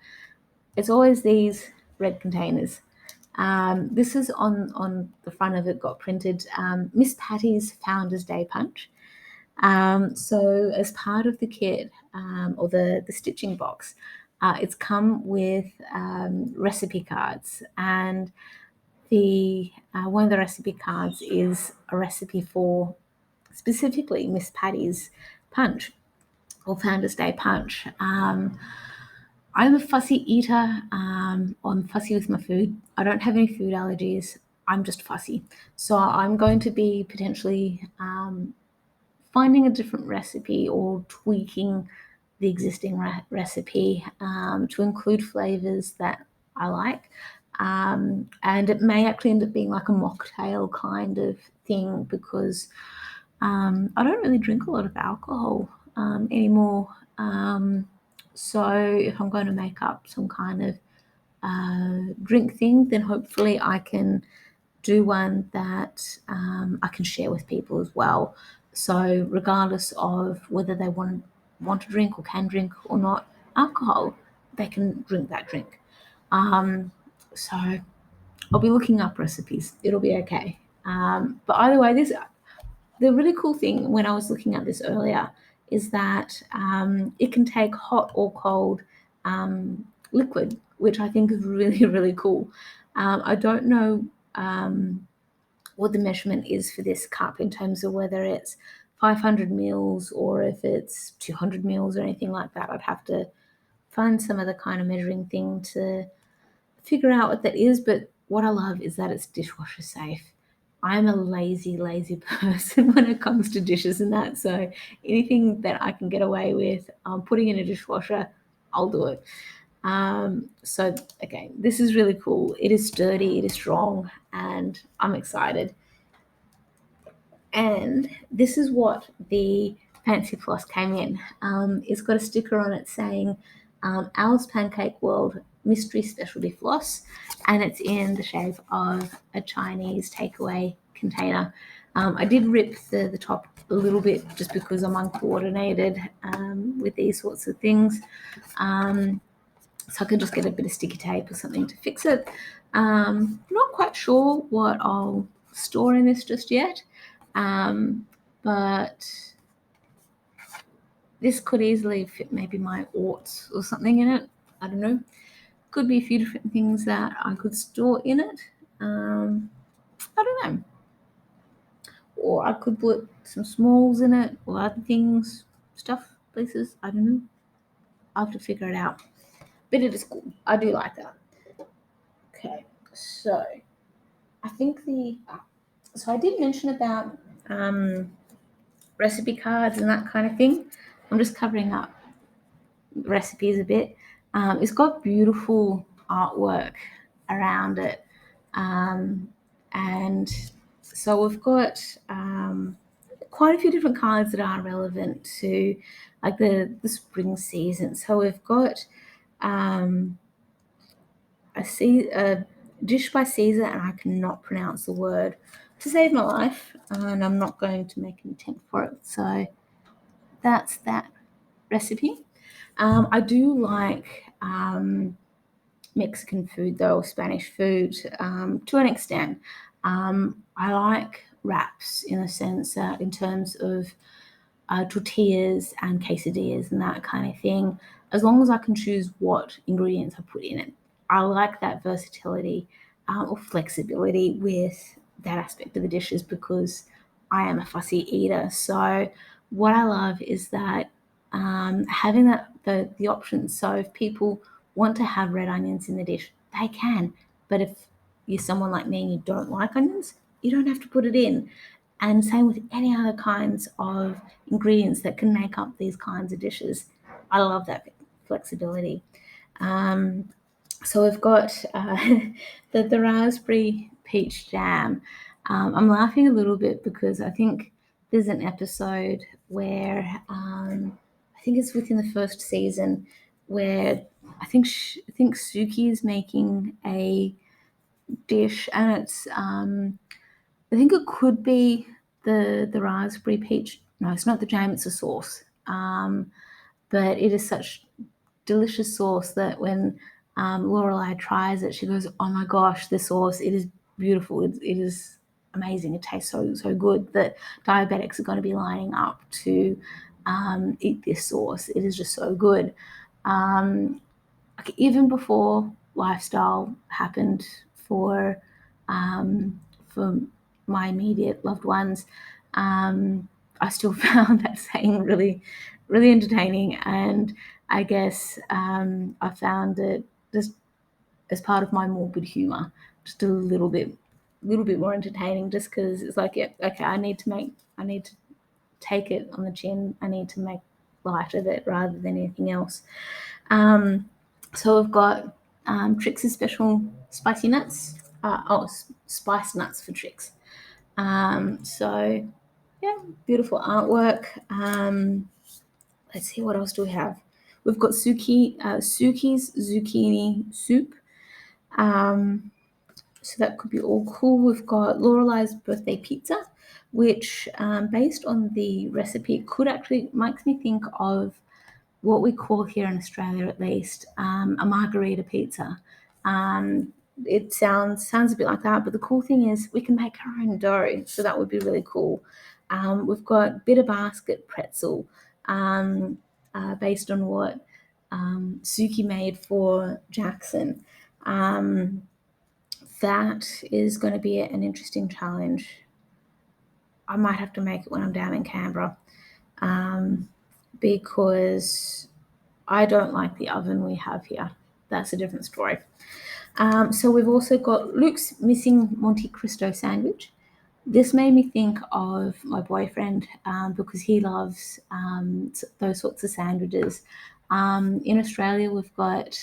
it's always these red containers. This is on the front of it, got printed Miss Patty's Founders Day Punch. So as part of the kit or the stitching box, it's come with recipe cards, and the one of the recipe cards is a recipe for specifically Miss Patty's punch or Founders Day punch. I'm a fussy eater. I'm fussy with my food. I don't have any food allergies. I'm just fussy. So I'm going to be potentially finding a different recipe or tweaking the existing recipe to include flavors that I like. And it may actually end up being like a mocktail kind of thing because I don't really drink a lot of alcohol anymore. So if I'm going to make up some kind of drink thing, then hopefully I can do one that I can share with people as well. So regardless of whether they want to drink or can drink or not alcohol, they can drink that drink. So I'll be looking up recipes. It'll be okay. But either way, the really cool thing when I was looking at this earlier is that it can take hot or cold liquid, which I think is really, really cool. I don't know what the measurement is for this cup in terms of whether it's 500 mils or if it's 200 mils or anything like that. I'd have to find some other kind of measuring thing to figure out what that is. But what I love is that it's dishwasher safe. I'm a lazy, lazy person when it comes to dishes and that. So anything that I can get away with putting in a dishwasher, I'll do it. So again, this is really cool. It is sturdy, it is strong, and I'm excited. And this is what the fancy floss came in. It's got a sticker on it saying Alice Pancake World Mystery Specialty Floss, and it's in the shape of a Chinese takeaway container. I did rip the top a little bit just because I'm uncoordinated with these sorts of things. So I can just get a bit of sticky tape or something to fix it. Not quite sure what I'll store in this just yet. But this could easily fit maybe my oats or something in it. I don't know. Could be a few different things that I could store in it. I don't know. Or I could put some smalls in it or other things, stuff, places. I don't know. I'll have to figure it out. But it is cool. I do like that. Okay, so I think so I did mention about recipe cards and that kind of thing. I'm just covering up recipes a bit. It's got beautiful artwork around it. And so we've got quite a few different cards that are relevant to like the spring season. So we've got a dish by Caesar, and I cannot pronounce the word to save my life, and I'm not going to make an attempt for it. So that's that recipe. I do like Mexican food, though, Spanish food to an extent. I like wraps in a sense, in terms of tortillas and quesadillas and that kind of thing, as long as I can choose what ingredients I put in it. I like that versatility or flexibility with that aspect of the dishes because I am a fussy eater. So what I love is that having the options. So if people want to have red onions in the dish, they can. But if you're someone like me and you don't like onions, you don't have to put it in. And same with any other kinds of ingredients that can make up these kinds of dishes. I love that flexibility. So we've got the raspberry peach jam. I'm laughing a little bit because I think there's an episode where I think it's within the first season where I think Suki is making a dish, and it's I think it could be the raspberry peach. No, it's not the jam. It's a sauce. But it is such delicious sauce that when Lorelai tries it, she goes, "Oh my gosh, this sauce! It is beautiful. It is amazing. It tastes so good that diabetics are going to be lining up to eat this sauce. It is just so good." Like even before lifestyle happened for for my immediate loved ones, I still found that saying really entertaining, and I guess I found it just as part of my morbid humor, just a little bit more entertaining, just because it's like, yeah, okay, I need to take it on the chin. I need to make light of it rather than anything else. So we've got Trix's special spicy nuts. Spice nuts for Trix. So yeah, beautiful artwork. Let's see, what else do we have? We've got Suki's zucchini soup. So that could be all cool. We've got Lorelai's birthday pizza, which, based on the recipe, could actually makes me think of what we call here in Australia, at least, a margarita pizza. It sounds a bit like that, but the cool thing is we can make our own dough, so that would be really cool. We've got Bitter Basket pretzel, based on what Suki made for Jackson. That is going to be an interesting challenge. I might have to make it when I'm down in Canberra, because I don't like the oven we have here. That's a different story. So we've also got Luke's missing Monte Cristo sandwich. This made me think of my boyfriend, because he loves those sorts of sandwiches. In Australia, we've got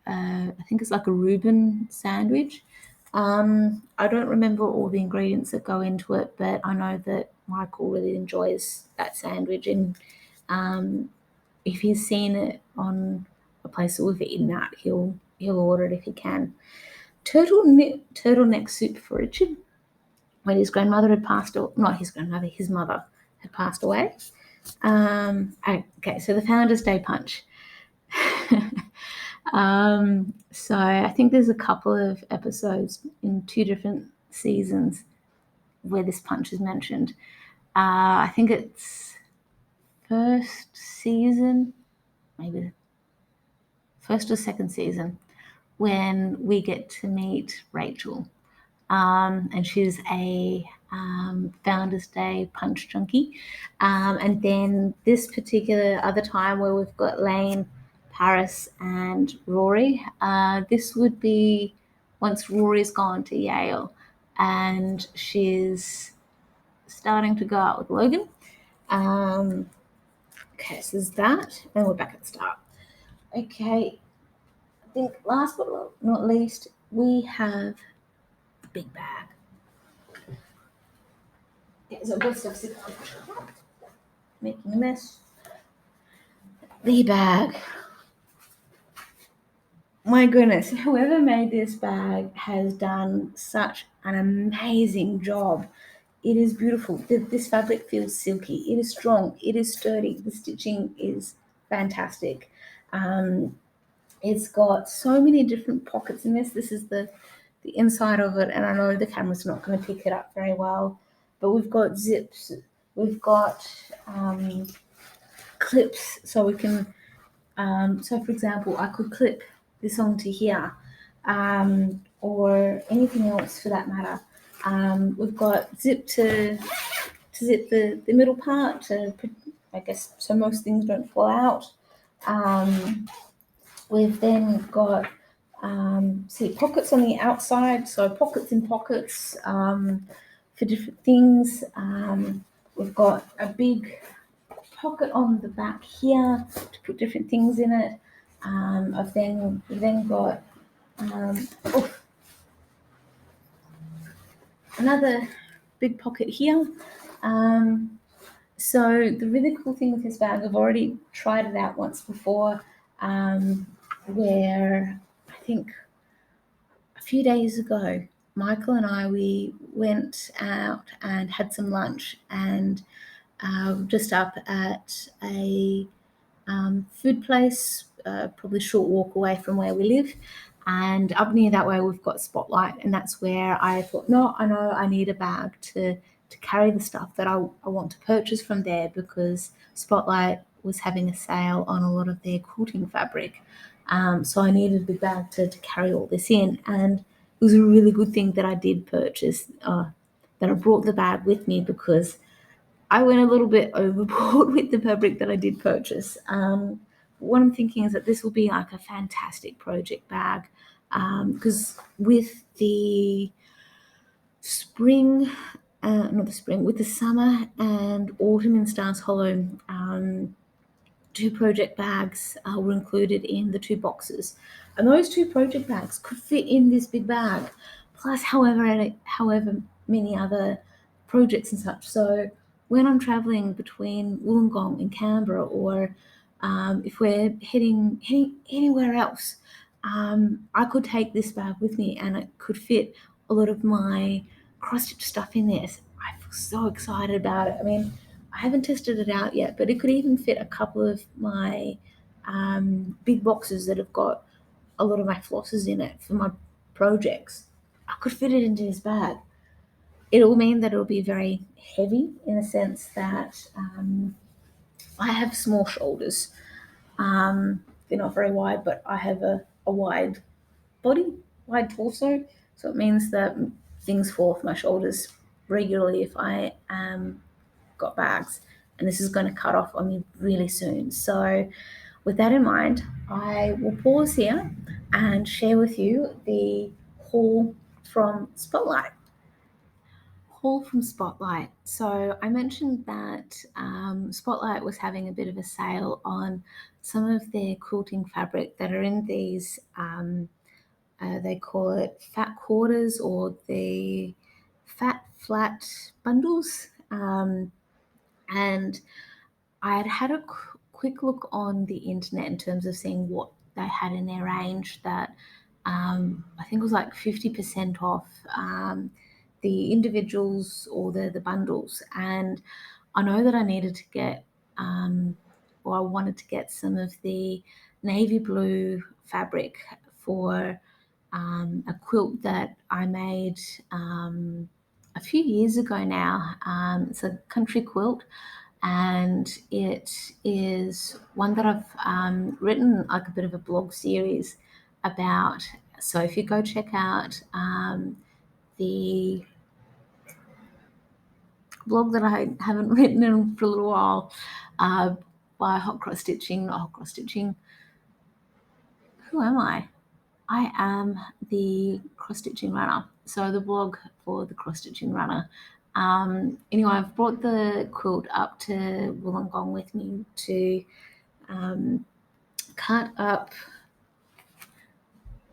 I think it's like a Reuben sandwich. I don't remember all the ingredients that go into it, but I know that Michael really enjoys that sandwich, and if he's seen it on a place that we've eaten at, he'll order it if he can. Turtleneck soup for Richard, when his grandmother had passed away. Not his grandmother, his mother had passed away. Okay, so the Founders Day punch. So I think there's a couple of episodes in 2 different seasons where this punch is mentioned. I think it's first season, maybe first or second season, when we get to meet Rachel. And she's a Founders Day punch junkie. And then this particular other time where we've got Lane, Paris, and Rory, this would be once Rory's gone to Yale and she's starting to go out with Logan. Okay, so there's that, and we're back at the start. Okay, I think last but not least, we have a big bag. Okay, so I've got stuff sitting on top, making a mess. The bag. My goodness, whoever made this bag has done such an amazing job. It is beautiful. This fabric feels silky. It is strong. It is sturdy. The stitching is fantastic. It's got so many different pockets in this. This is the inside of it, and I know the camera's not going to pick it up very well, but we've got zips. We've got clips, so we can, so for example, I could clip this onto here, or anything else for that matter. We've got zip to zip the middle part, to, I guess, so most things don't fall out. We've then got See pockets on the outside, so pockets in pockets for different things. We've got a big pocket on the back here to put different things in it. We've then got another big pocket here. So the really cool thing with this bag, I've already tried it out once before, where I think a few days ago, Michael and we went out and had some lunch, and just up at a food place, probably a short walk away from where we live. And up near that way, we've got Spotlight, and that's where I thought, no, I know I need a bag to carry the stuff that I want to purchase from there, because Spotlight was having a sale on a lot of their quilting fabric. So I needed a big bag to carry all this in, and it was a really good thing that I did purchase, that I brought the bag with me, because I went a little bit overboard with the fabric that I did purchase. What I'm thinking is that this will be like a fantastic project bag, because with the spring, not the spring, with the summer and autumn in Stars Hollow, two project bags were included in the two boxes, and those two project bags could fit in this big bag, plus however many other projects and such. So when I'm traveling between Wollongong and Canberra, or if we're heading anywhere else, I could take this bag with me, and it could fit a lot of my cross stitch stuff in there. So I feel so excited about it. I mean, I haven't tested it out yet, but it could even fit a couple of my big boxes that have got a lot of my flosses in it for my projects. I could fit it into this bag. It'll mean that it'll be very heavy, in the sense that I have small shoulders. They're not very wide, but I have a wide body, wide torso. So it means that things fall off my shoulders regularly if I got bags, and this is going to cut off on me really soon. So with that in mind, I will pause here and share with you the haul from Spotlight. Haul from Spotlight. So I mentioned that Spotlight was having a bit of a sale on some of their quilting fabric that are in these, they call it fat quarters, or the fat flat bundles. And I had a quick look on the internet in terms of seeing what they had in their range, that I think it was like 50% off the individuals or the bundles. And I know that I needed to get, or I wanted to get some of the navy blue fabric for a quilt that I made a few years ago now. It's a country quilt, and it is one that I've written like a bit of a blog series about. So if you go check out the blog that I haven't written in for a little while, by Hot Cross Stitching, not Hot Cross Stitching. Who am I? I am the cross stitching runner. So the blog for the cross stitching runner. Anyway, I've brought the quilt up to Wollongong with me to cut up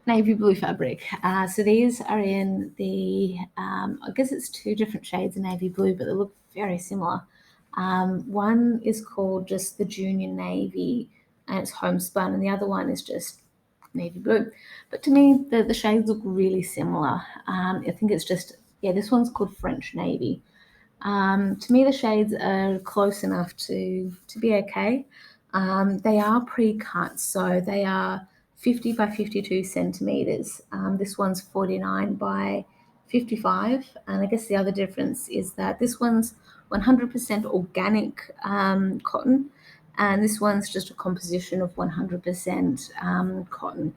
navy blue fabric. So these are in the, I guess it's two different shades of navy blue, but they look very similar. One is called just the Junior Navy, and it's homespun, and the other one is just navy blue. But to me, the shades look really similar. I think it's just, yeah, this one's called French Navy. To me, the shades are close enough to be okay. They are pre-cut, so they are 50 by 52 centimeters. This one's 49 by 55, and I guess the other difference is that this one's 100% organic cotton, and this one's just a composition of 100% cotton.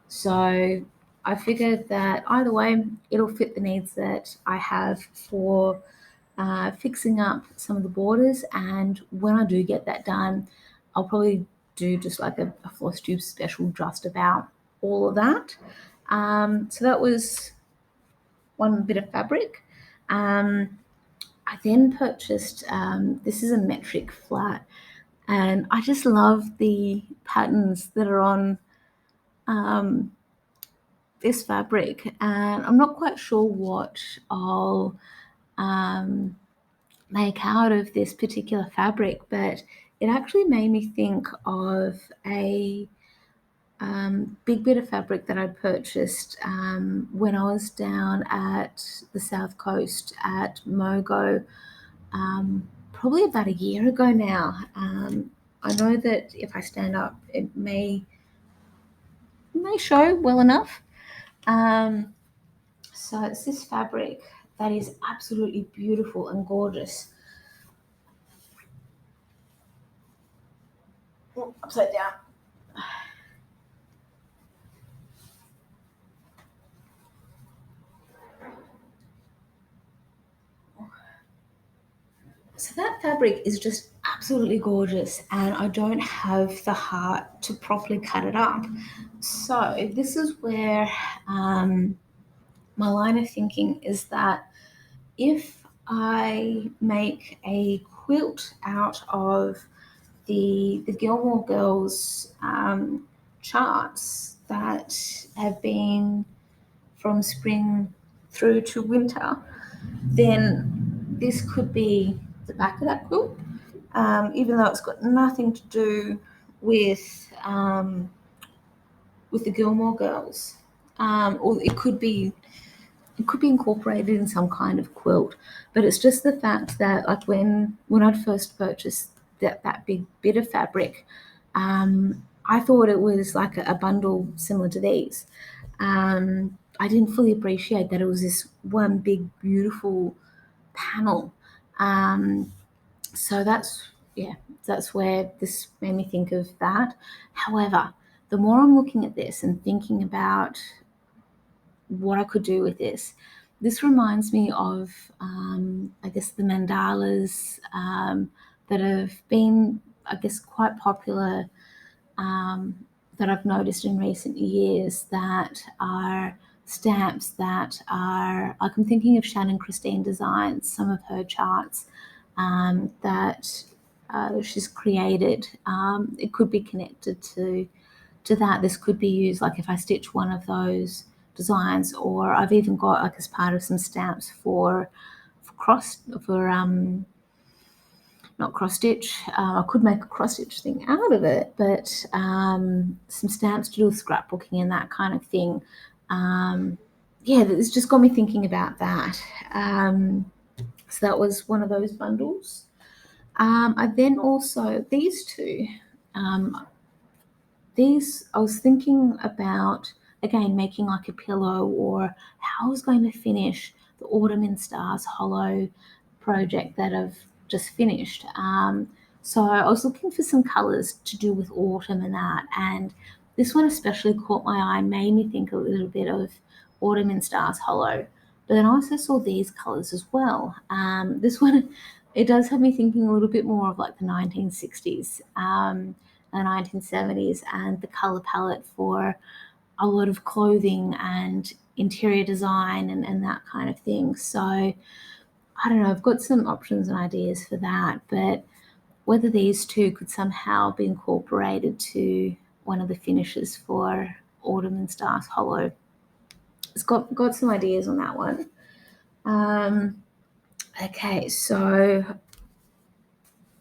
So I figured that either way, it'll fit the needs that I have for fixing up some of the borders. And when I do get that done, I'll probably do just like a Flosstube special just about all of that. So that was one bit of fabric. I then purchased, this is a metric flat, and I just love the patterns that are on this fabric, and I'm not quite sure what I'll make out of this particular fabric, but it actually made me think of a big bit of fabric that I purchased when I was down at the south coast at Mogo, probably about a year ago now. I know that if I stand up, it may show well enough. Um, so it's this fabric that is absolutely beautiful and gorgeous. Oh, upside down. So that fabric is just absolutely gorgeous, and I don't have the heart to properly cut it up. So this is where my line of thinking is that if I make a quilt out of the Gilmore Girls charts that have been from spring through to winter, then this could be the back of that quilt, even though it's got nothing to do with the Gilmore Girls, or it could be incorporated in some kind of quilt. But it's just the fact that like when I'd first purchased that big bit of fabric, I thought it was like a bundle similar to these. I didn't fully appreciate that it was this one big beautiful panel. So yeah, that's where this made me think of that. However, the more I'm looking at this and thinking about what I could do with this reminds me of, I guess, the mandalas that have been, I guess, quite popular, that I've noticed in recent years, that are stamps that are, like, I'm thinking of Shannon Christine Designs, some of her charts that she's created. It could be connected to that. This could be used, like if I stitch one of those designs, or I've even got, like, as part of some stamps for not cross stitch. I could make a cross stitch thing out of it, but some stamps to do with scrapbooking and that kind of thing. Yeah, it's just got me thinking about that. So that was one of those bundles. I then also, um, these I was thinking about, again, making like a pillow, or how I was going to finish the Autumn in Stars Hollow project that I've just finished. So I was looking for some colours to do with autumn and that, and this one especially caught my eye and made me think a little bit of Autumn in Stars Hollow. But then I also saw these colours as well. This one, it does have me thinking a little bit more of like the 1960s. The 1970s, and the color palette for a lot of clothing and interior design and that kind of thing. So I don't know, I've got some options and ideas for that, but whether these two could somehow be incorporated to one of the finishes for Autumn and Stars Hollow. It's got some ideas on that one. Okay, so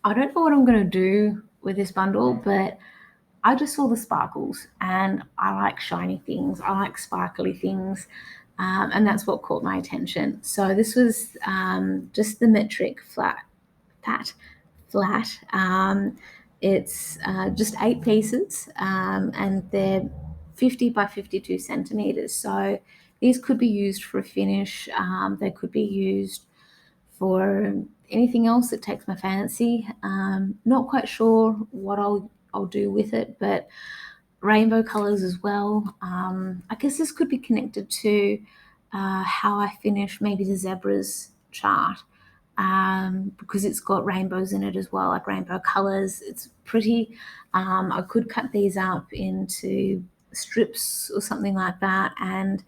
I don't know what I'm going to do with this bundle, but I just saw the sparkles, and I like shiny things. I like sparkly things. And that's what caught my attention. So this was just the metric flat. It's just 8 pieces, and they're 50 by 52 centimeters. So these could be used for a finish. They could be used for anything else that takes my fancy. Not quite sure what I'll do with it, but rainbow colors as well. I guess this could be connected to how I finish maybe the zebras chart, because it's got rainbows in it as well, like rainbow colors. It's pretty. I could cut these up into strips or something like that, and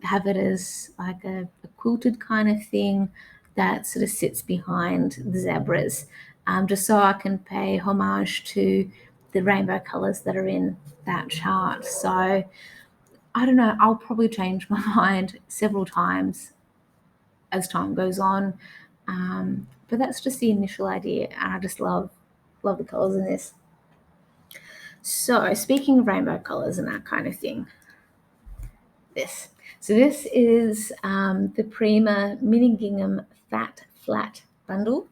have it as like a quilted kind of thing that sort of sits behind the zebras, just so I can pay homage to the rainbow colours that are in that chart. So I don't know, I'll probably change my mind several times as time goes on. But that's just the initial idea, and I just love the colours in this. So speaking of rainbow colours and that kind of thing, this. So this is the Prima Mini Gingham Fat Flat Bundle.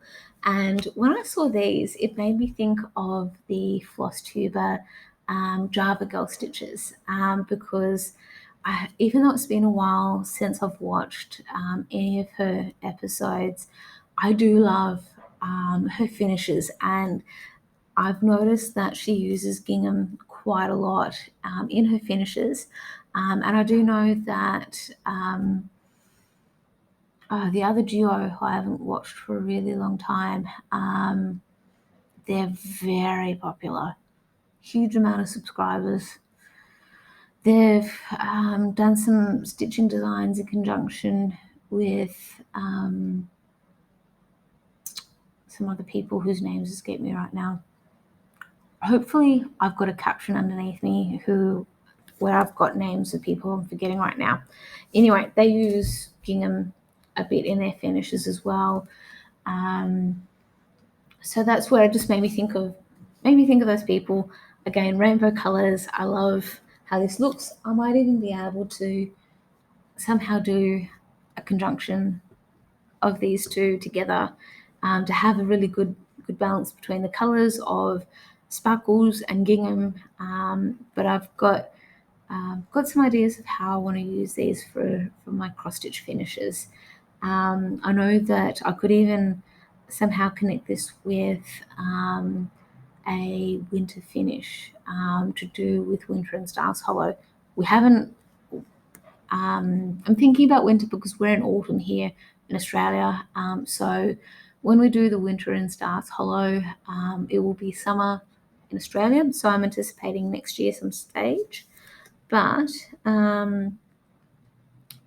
And when I saw these, it made me think of the Flosstube Java Girl stitches, because even though it's been a while since I've watched any of her episodes, I do love her finishes, and I've noticed that she uses gingham quite a lot in her finishes. And I do know that the other duo who I haven't watched for a really long time, they're very popular, huge amount of subscribers. They've done some stitching designs in conjunction with some other people whose names escape me right now. Hopefully I've got a caption underneath me where I've got names of people I'm forgetting right now. Anyway, they use gingham a bit in their finishes as well. So that's where it just made me think of those people. Again, rainbow colours. I love how this looks. I might even be able to somehow do a conjunction of these two together, to have a really good balance between the colours of sparkles and gingham. But I've got some ideas of how I want to use these for my cross stitch finishes. I know that I could even somehow connect this with a winter finish, to do with Winter and Stars Hollow. We haven't. I'm thinking about winter because we're in autumn here in Australia. So when we do the Winter and Stars Hollow, it will be summer in Australia. So I'm anticipating next year some stage. But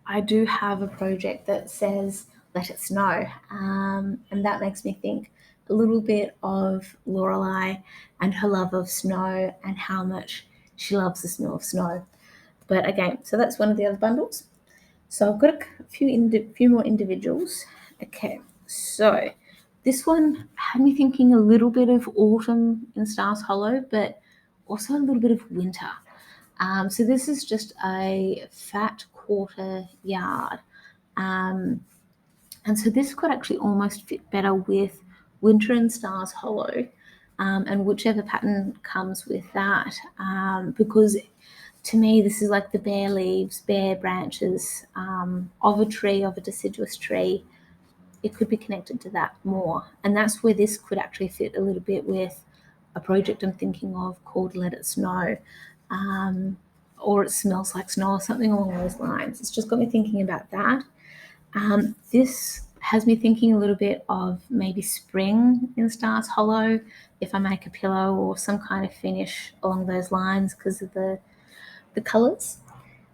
I do have a project that says Let It Snow, and that makes me think a little bit of Lorelei and her love of snow and how much she loves the smell of snow. But again, so that's one of the other bundles. So I've got a few more individuals. Okay, so this one had me thinking a little bit of autumn in Stars Hollow, but also a little bit of winter. So this is just a fat quarter yard. And so this could actually almost fit better with Winter and Stars Hollow, and whichever pattern comes with that, because to me this is like the bare leaves, bare branches of a tree, of a deciduous tree. It could be connected to that more, and that's where this could actually fit a little bit with a project I'm thinking of called Let It Snow, or It Smells Like Snow, or something along those lines. It's just got me thinking about that. This has me thinking a little bit of maybe spring in Stars Hollow, if I make a pillow or some kind of finish along those lines because of the colours.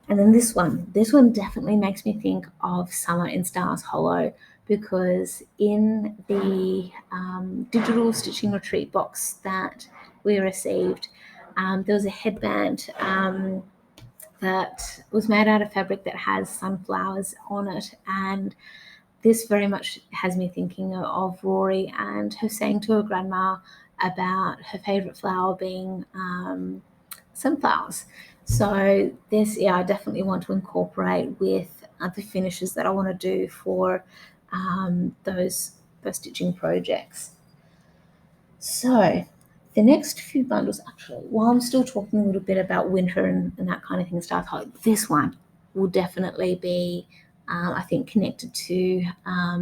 And then this one definitely makes me think of summer in Stars Hollow, because in the digital stitching retreat box that we received, there was a headband that was made out of fabric that has sunflowers on it, and this very much has me thinking of Rory and her saying to her grandma about her favourite flower being sunflowers. So this, yeah, I definitely want to incorporate with the finishes that I want to do for those stitching projects. So the next few bundles, actually, while I'm still talking a little bit about winter and that kind of thing, Stars Hollow, this one will definitely be, I think, connected to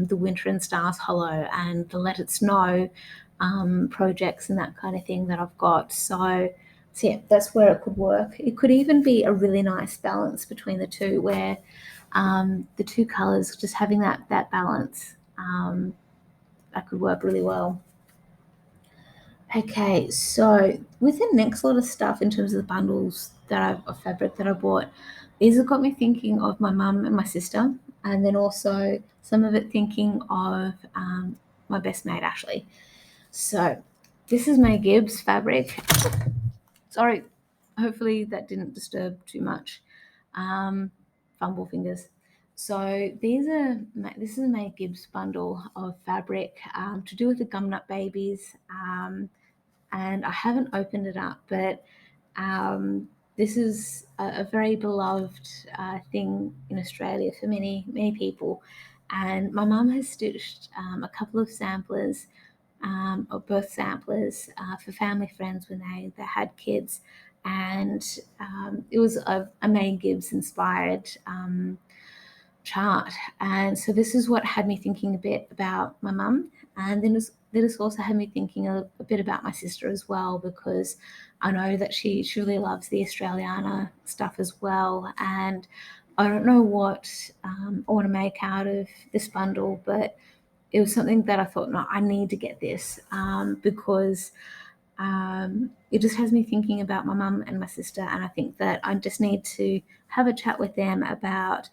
the Winter and Stars Hollow and the Let It Snow projects and that kind of thing that I've got. So yeah, that's where it could work. It could even be a really nice balance between the two, where the two colours, just having that balance, that could work really well. Okay, so with the next lot of stuff in terms of the bundles of fabric that I bought, these have got me thinking of my mum and my sister, and then also some of it thinking of my best mate Ashley. So this is May Gibbs fabric. Sorry, hopefully that didn't disturb too much. Fumble fingers. So this is a May Gibbs bundle of fabric to do with the gumnut babies. And I haven't opened it up, but this is a very beloved thing in Australia for many people. And my mum has stitched a couple of samplers or birth samplers for family friends when they had kids. And it was a May Gibbs inspired chart. And so this is what had me thinking a bit about my mum. And then it's also had me thinking a bit about my sister as well, because I know that she really loves the Australiana stuff as well. And I don't know what I want to make out of this bundle, but it was something that I thought, no, I need to get this because it just has me thinking about my mum and my sister. And I think that I just need to have a chat with them about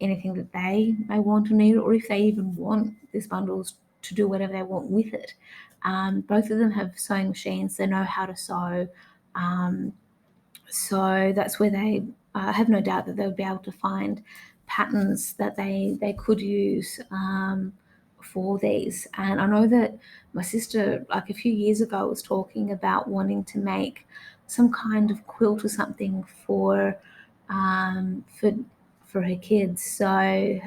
anything that they may want or need, or if they even want these bundles to do whatever they want with it. Both of them have sewing machines, they know how to sew. Um, so that's where they have no doubt that they'll be able to find patterns that they could use for these. And I know that my sister, like a few years ago, was talking about wanting to make some kind of quilt or something um, for for her kids. So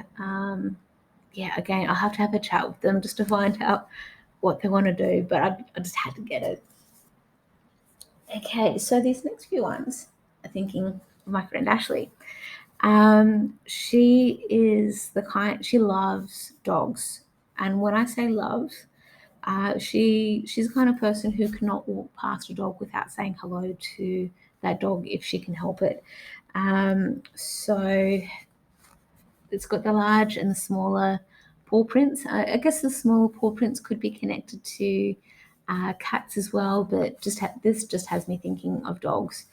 yeah, again, I'll have to have a chat with them just to find out what they want to do. But I just had to get it. Okay, so these next few ones are thinking of my friend Ashley. She is the kind, she loves dogs. And when I say loves, she's the kind of person who cannot walk past a dog without saying hello to that dog if she can help it. So it's got the large and the smaller paw prints. I guess the smaller paw prints could be connected to cats as well, but this just has me thinking of dogs.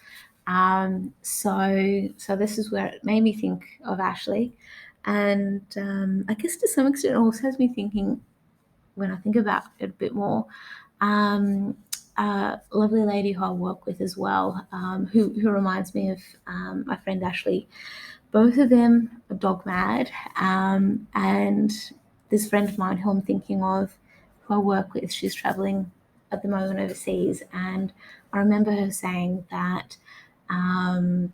So this is where it made me think of Ashley, and I guess to some extent it also has me thinking when I think about it a bit more. Um, a lovely lady who I work with as well, who reminds me of my friend Ashley. Both of them are dog mad, and this friend of mine who I'm thinking of, who I work with, she's traveling at the moment overseas, and I remember her saying that um,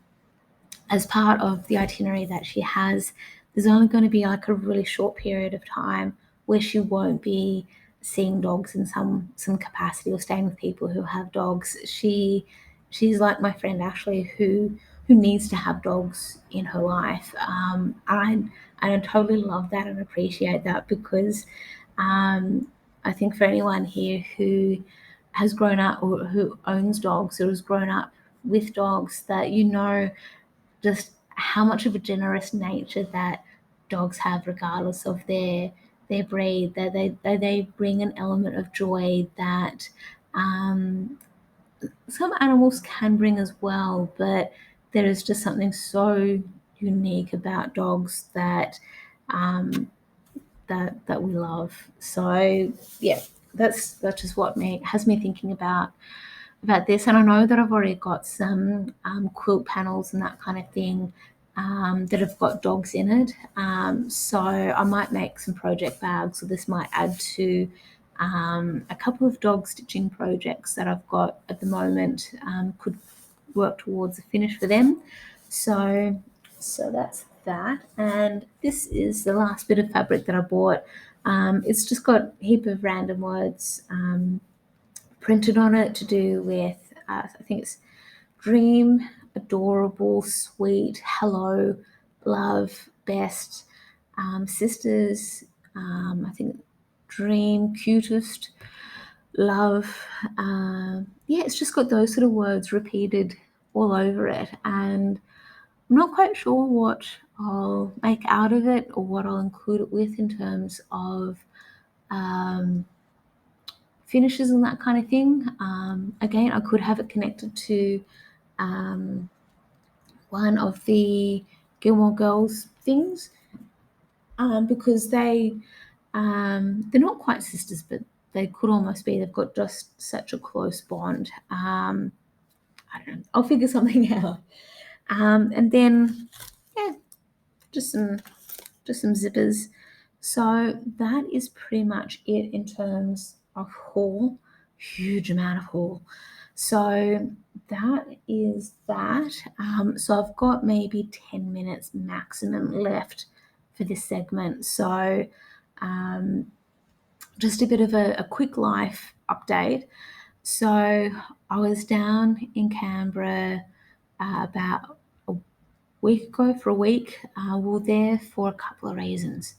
as part of the itinerary that she has, there's only going to be like a really short period of time where she won't be seeing dogs in some capacity or staying with people who have dogs. She's like my friend Ashley, who needs to have dogs in her life. And I totally love that and appreciate that because I think for anyone here who has grown up or who owns dogs or has grown up with dogs, that you know just how much of a generous nature that dogs have, regardless of their breed. That they bring an element of joy that um, some animals can bring as well, but there is just something so unique about dogs that that we love. So yeah, that's just what has me thinking about this. And I know that I've already got some quilt panels and that kind of thing that have got dogs in it. So I might make some project bags, or this might add to a couple of dog stitching projects that I've got at the moment. Could work towards a finish for them. So so that's that. And this is the last bit of fabric that I bought. It's just got a heap of random words printed on it to do with, I think it's dream, adorable, sweet, hello, love, best, sisters, I think dream, cutest, love. Yeah, it's just got those sort of words repeated all over it. And I'm not quite sure what I'll make out of it or what I'll include it with in terms of um, finishes and that kind of thing. Again, I could have it connected to one of the Gilmore Girls things, because they're not quite sisters, but they could almost be. They've got just such a close bond. I don't know. I'll figure something out. And then, yeah, just some zippers. So that is pretty much it in terms of haul. Huge amount of haul. So that is that. So I've got maybe 10 minutes maximum left for this segment. So just a bit of a quick life update. So I was down in Canberra about a week ago for a week. We were there for a couple of reasons.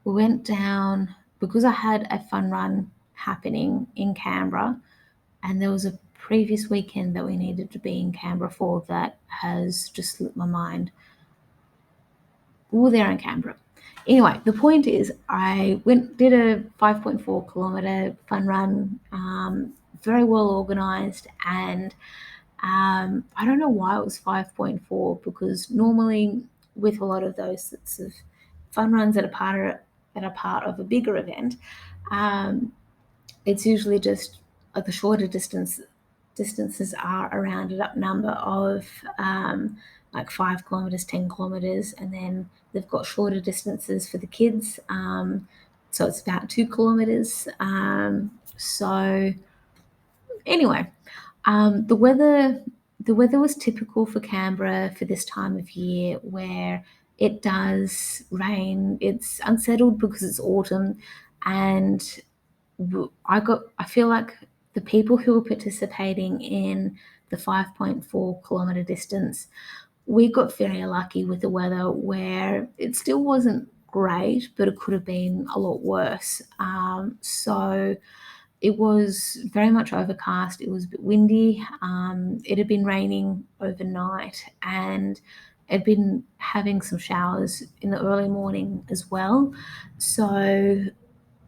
We went down because I had a fun run happening in Canberra, and there was a previous weekend that we needed to be in Canberra for that has just slipped my mind. We were there in Canberra. Anyway, the point is, I did a 5.4 kilometer fun run, very well organized, and I don't know why it was 5.4, because normally with a lot of those sorts of fun runs that are part of a bigger event, it's usually just like the shorter distances are a rounded up number of like 5 kilometers, 10 kilometers, and then they've got shorter distances for the kids. So it's about 2 kilometers. So anyway, the weather was typical for Canberra for this time of year, where it does rain. It's unsettled because it's autumn, and I feel like the people who were participating in the 5.4 kilometer distance, we got very lucky with the weather, where it still wasn't great, but it could have been a lot worse. So it was very much overcast. It was a bit windy. It had been raining overnight, and it had been having some showers in the early morning as well. So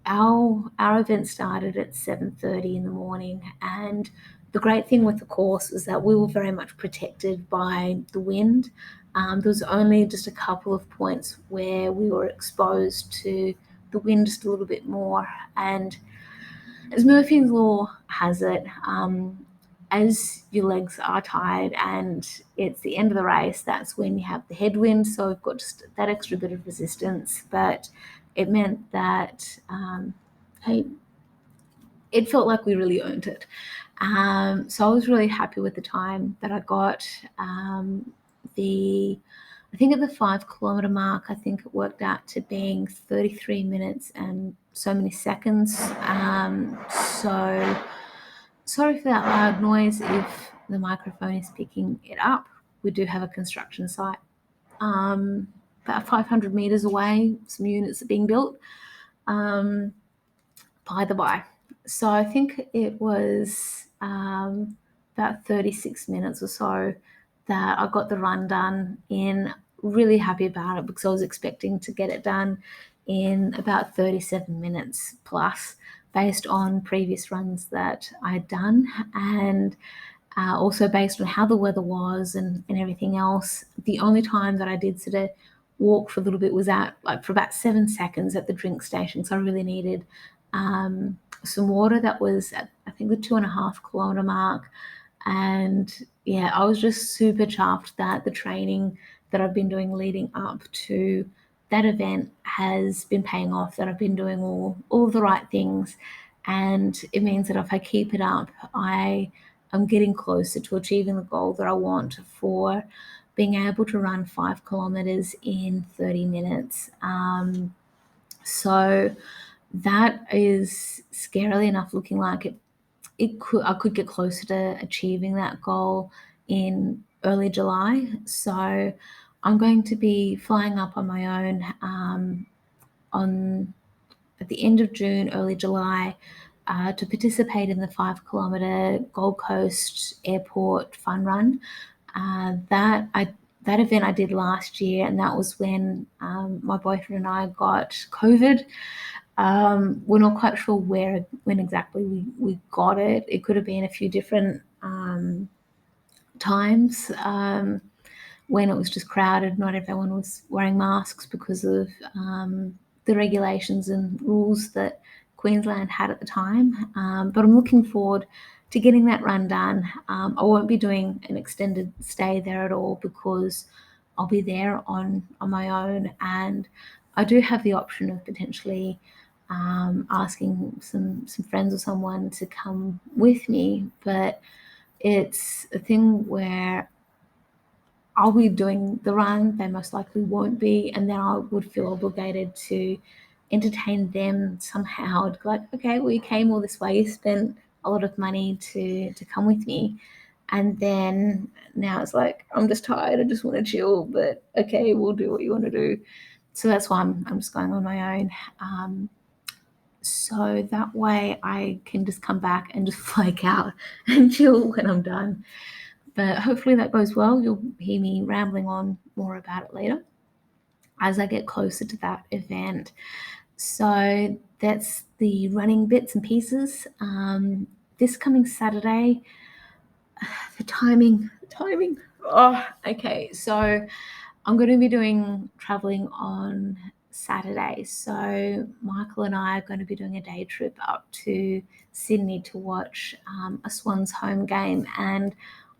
our event started at 7:30 in the morning, and the great thing with the course was that we were very much protected by the wind. There was only just a couple of points where we were exposed to the wind just a little bit more, and as Murphy's Law has it, as your legs are tired and it's the end of the race, that's when you have the headwind. So we've got just that extra bit of resistance, but it meant that, hey, it felt like we really earned it. So I was really happy with the time that I got. I think at the 5 kilometer mark, I think it worked out to being 33 minutes and so many seconds. So sorry for that loud noise if the microphone is picking it up. We do have a construction site about 500 meters away. Some units are being built. By the by. So I think it was about 36 minutes or so that I got the run done in. Really happy about it, because I was expecting to get it done in about 37 minutes plus, based on previous runs that I'd done, and also based on how the weather was and everything else. The only time that I did sort of walk for a little bit was for about 7 seconds at the drink station. So I really needed some water. That was at, I think, the 2.5 kilometer mark. And yeah, I was just super chuffed that the training that I've been doing leading up to that event has been paying off, that I've been doing all the right things. And it means that if I keep it up, I am getting closer to achieving the goal that I want for being able to run 5 kilometers in 30 minutes. So that is scarily enough looking like I could get closer to achieving that goal in early July. So I'm going to be flying up on my own at the end of June, early July, to participate in the 5 kilometer Gold Coast Airport Fun Run. That event I did last year, and that was when my boyfriend and I got COVID. We're not quite sure when exactly we got it. It could have been a few different times. When it was just crowded, not everyone was wearing masks because of the regulations and rules that Queensland had at the time. But I'm looking forward to getting that run done. I won't be doing an extended stay there at all because I'll be there on my own, and I do have the option of potentially asking some friends or someone to come with me, but it's a thing where I'll be doing the run, they most likely won't be, and then I would feel obligated to entertain them somehow. I'd be like, okay, well, you came all this way, you spent a lot of money to come with me, and then now it's like I'm just tired, I just want to chill, but okay, we'll do what you want to do. So that's why I'm just going on my own. So that way I can just come back and just flake out and chill when I'm done. But hopefully that goes well. You'll hear me rambling on more about it later as I get closer to that event. So that's the running bits and pieces. This coming Saturday, the timing. Oh, okay. So I'm going to be doing traveling on Saturday. So Michael and I are going to be doing a day trip up to Sydney to watch a Swans home game. And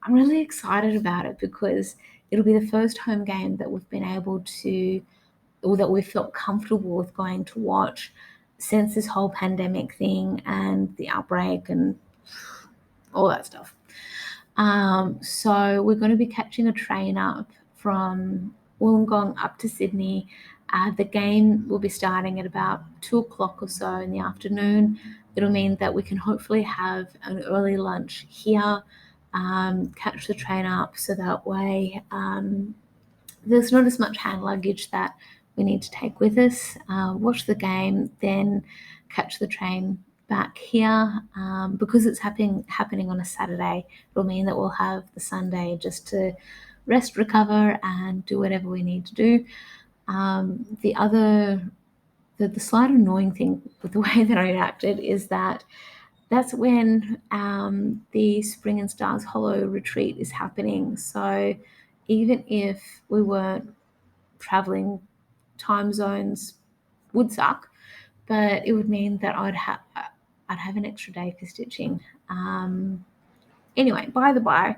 I'm really excited about it because it'll be the first home game that we've been able to, or that we felt comfortable with going to watch since this whole pandemic thing and the outbreak and all that stuff. So we're going to be catching a train up from Wollongong up to Sydney. The game will be starting at about 2 o'clock or so in the afternoon. It'll mean that we can hopefully have an early lunch here, catch the train up, so that way there's not as much hand luggage that we need to take with us. Watch the game, then catch the train back here. Because it's happening on a Saturday, it'll mean that we'll have the Sunday just to rest, recover, and do whatever we need to do. The slight annoying thing with the way that I reacted is that that's when the Spring and Stars Hollow retreat is happening. So even if we weren't traveling, time zones would suck, but it would mean that I'd have an extra day for stitching. Anyway, by the by,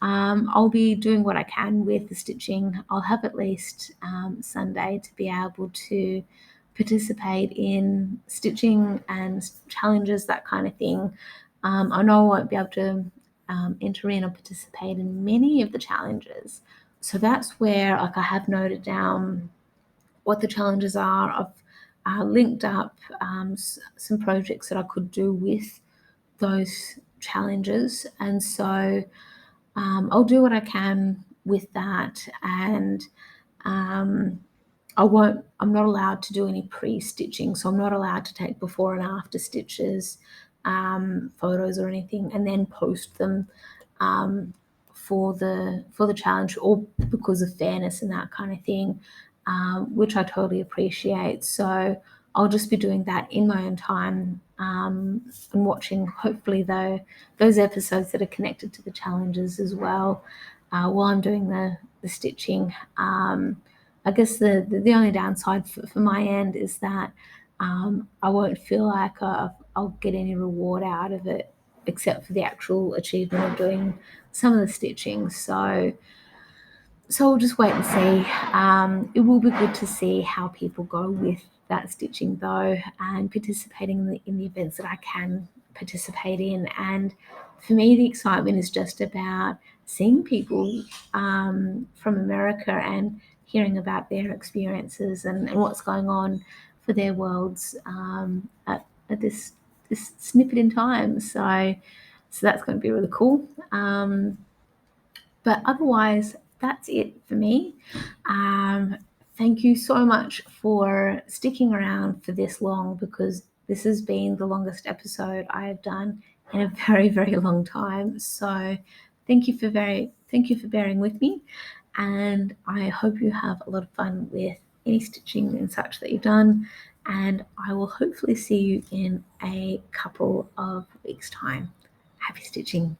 I'll be doing what I can with the stitching. I'll have at least Sunday to be able to participate in stitching and challenges, that kind of thing. I know I won't be able to enter in or participate in many of the challenges. So that's where, like, I have noted down what the challenges are. I've linked up some projects that I could do with those challenges, and so I'll do what I can with that. And I'm not allowed to do any pre-stitching, so I'm not allowed to take before and after stitches, photos or anything, and then post them for the challenge, or because of fairness and that kind of thing, which I totally appreciate. So I'll just be doing that in my own time, and watching hopefully those episodes that are connected to the challenges as well, while I'm doing the stitching. I guess the only downside for my end is that I won't feel like I'll get any reward out of it except for the actual achievement of doing some of the stitching. So we'll just wait and see. It will be good to see how people go with that stitching though, and participating in the events that I can participate in. And for me, the excitement is just about seeing people from America and hearing about their experiences and what's going on for their worlds at this snippet in time. So that's going to be really cool. But otherwise, that's it for me. Thank you so much for sticking around for this long, because this has been the longest episode I have done in a very, very long time. So thank you for bearing with me, and I hope you have a lot of fun with any stitching and such that you've done. and I will hopefully see you in a couple of weeks' time. Happy stitching!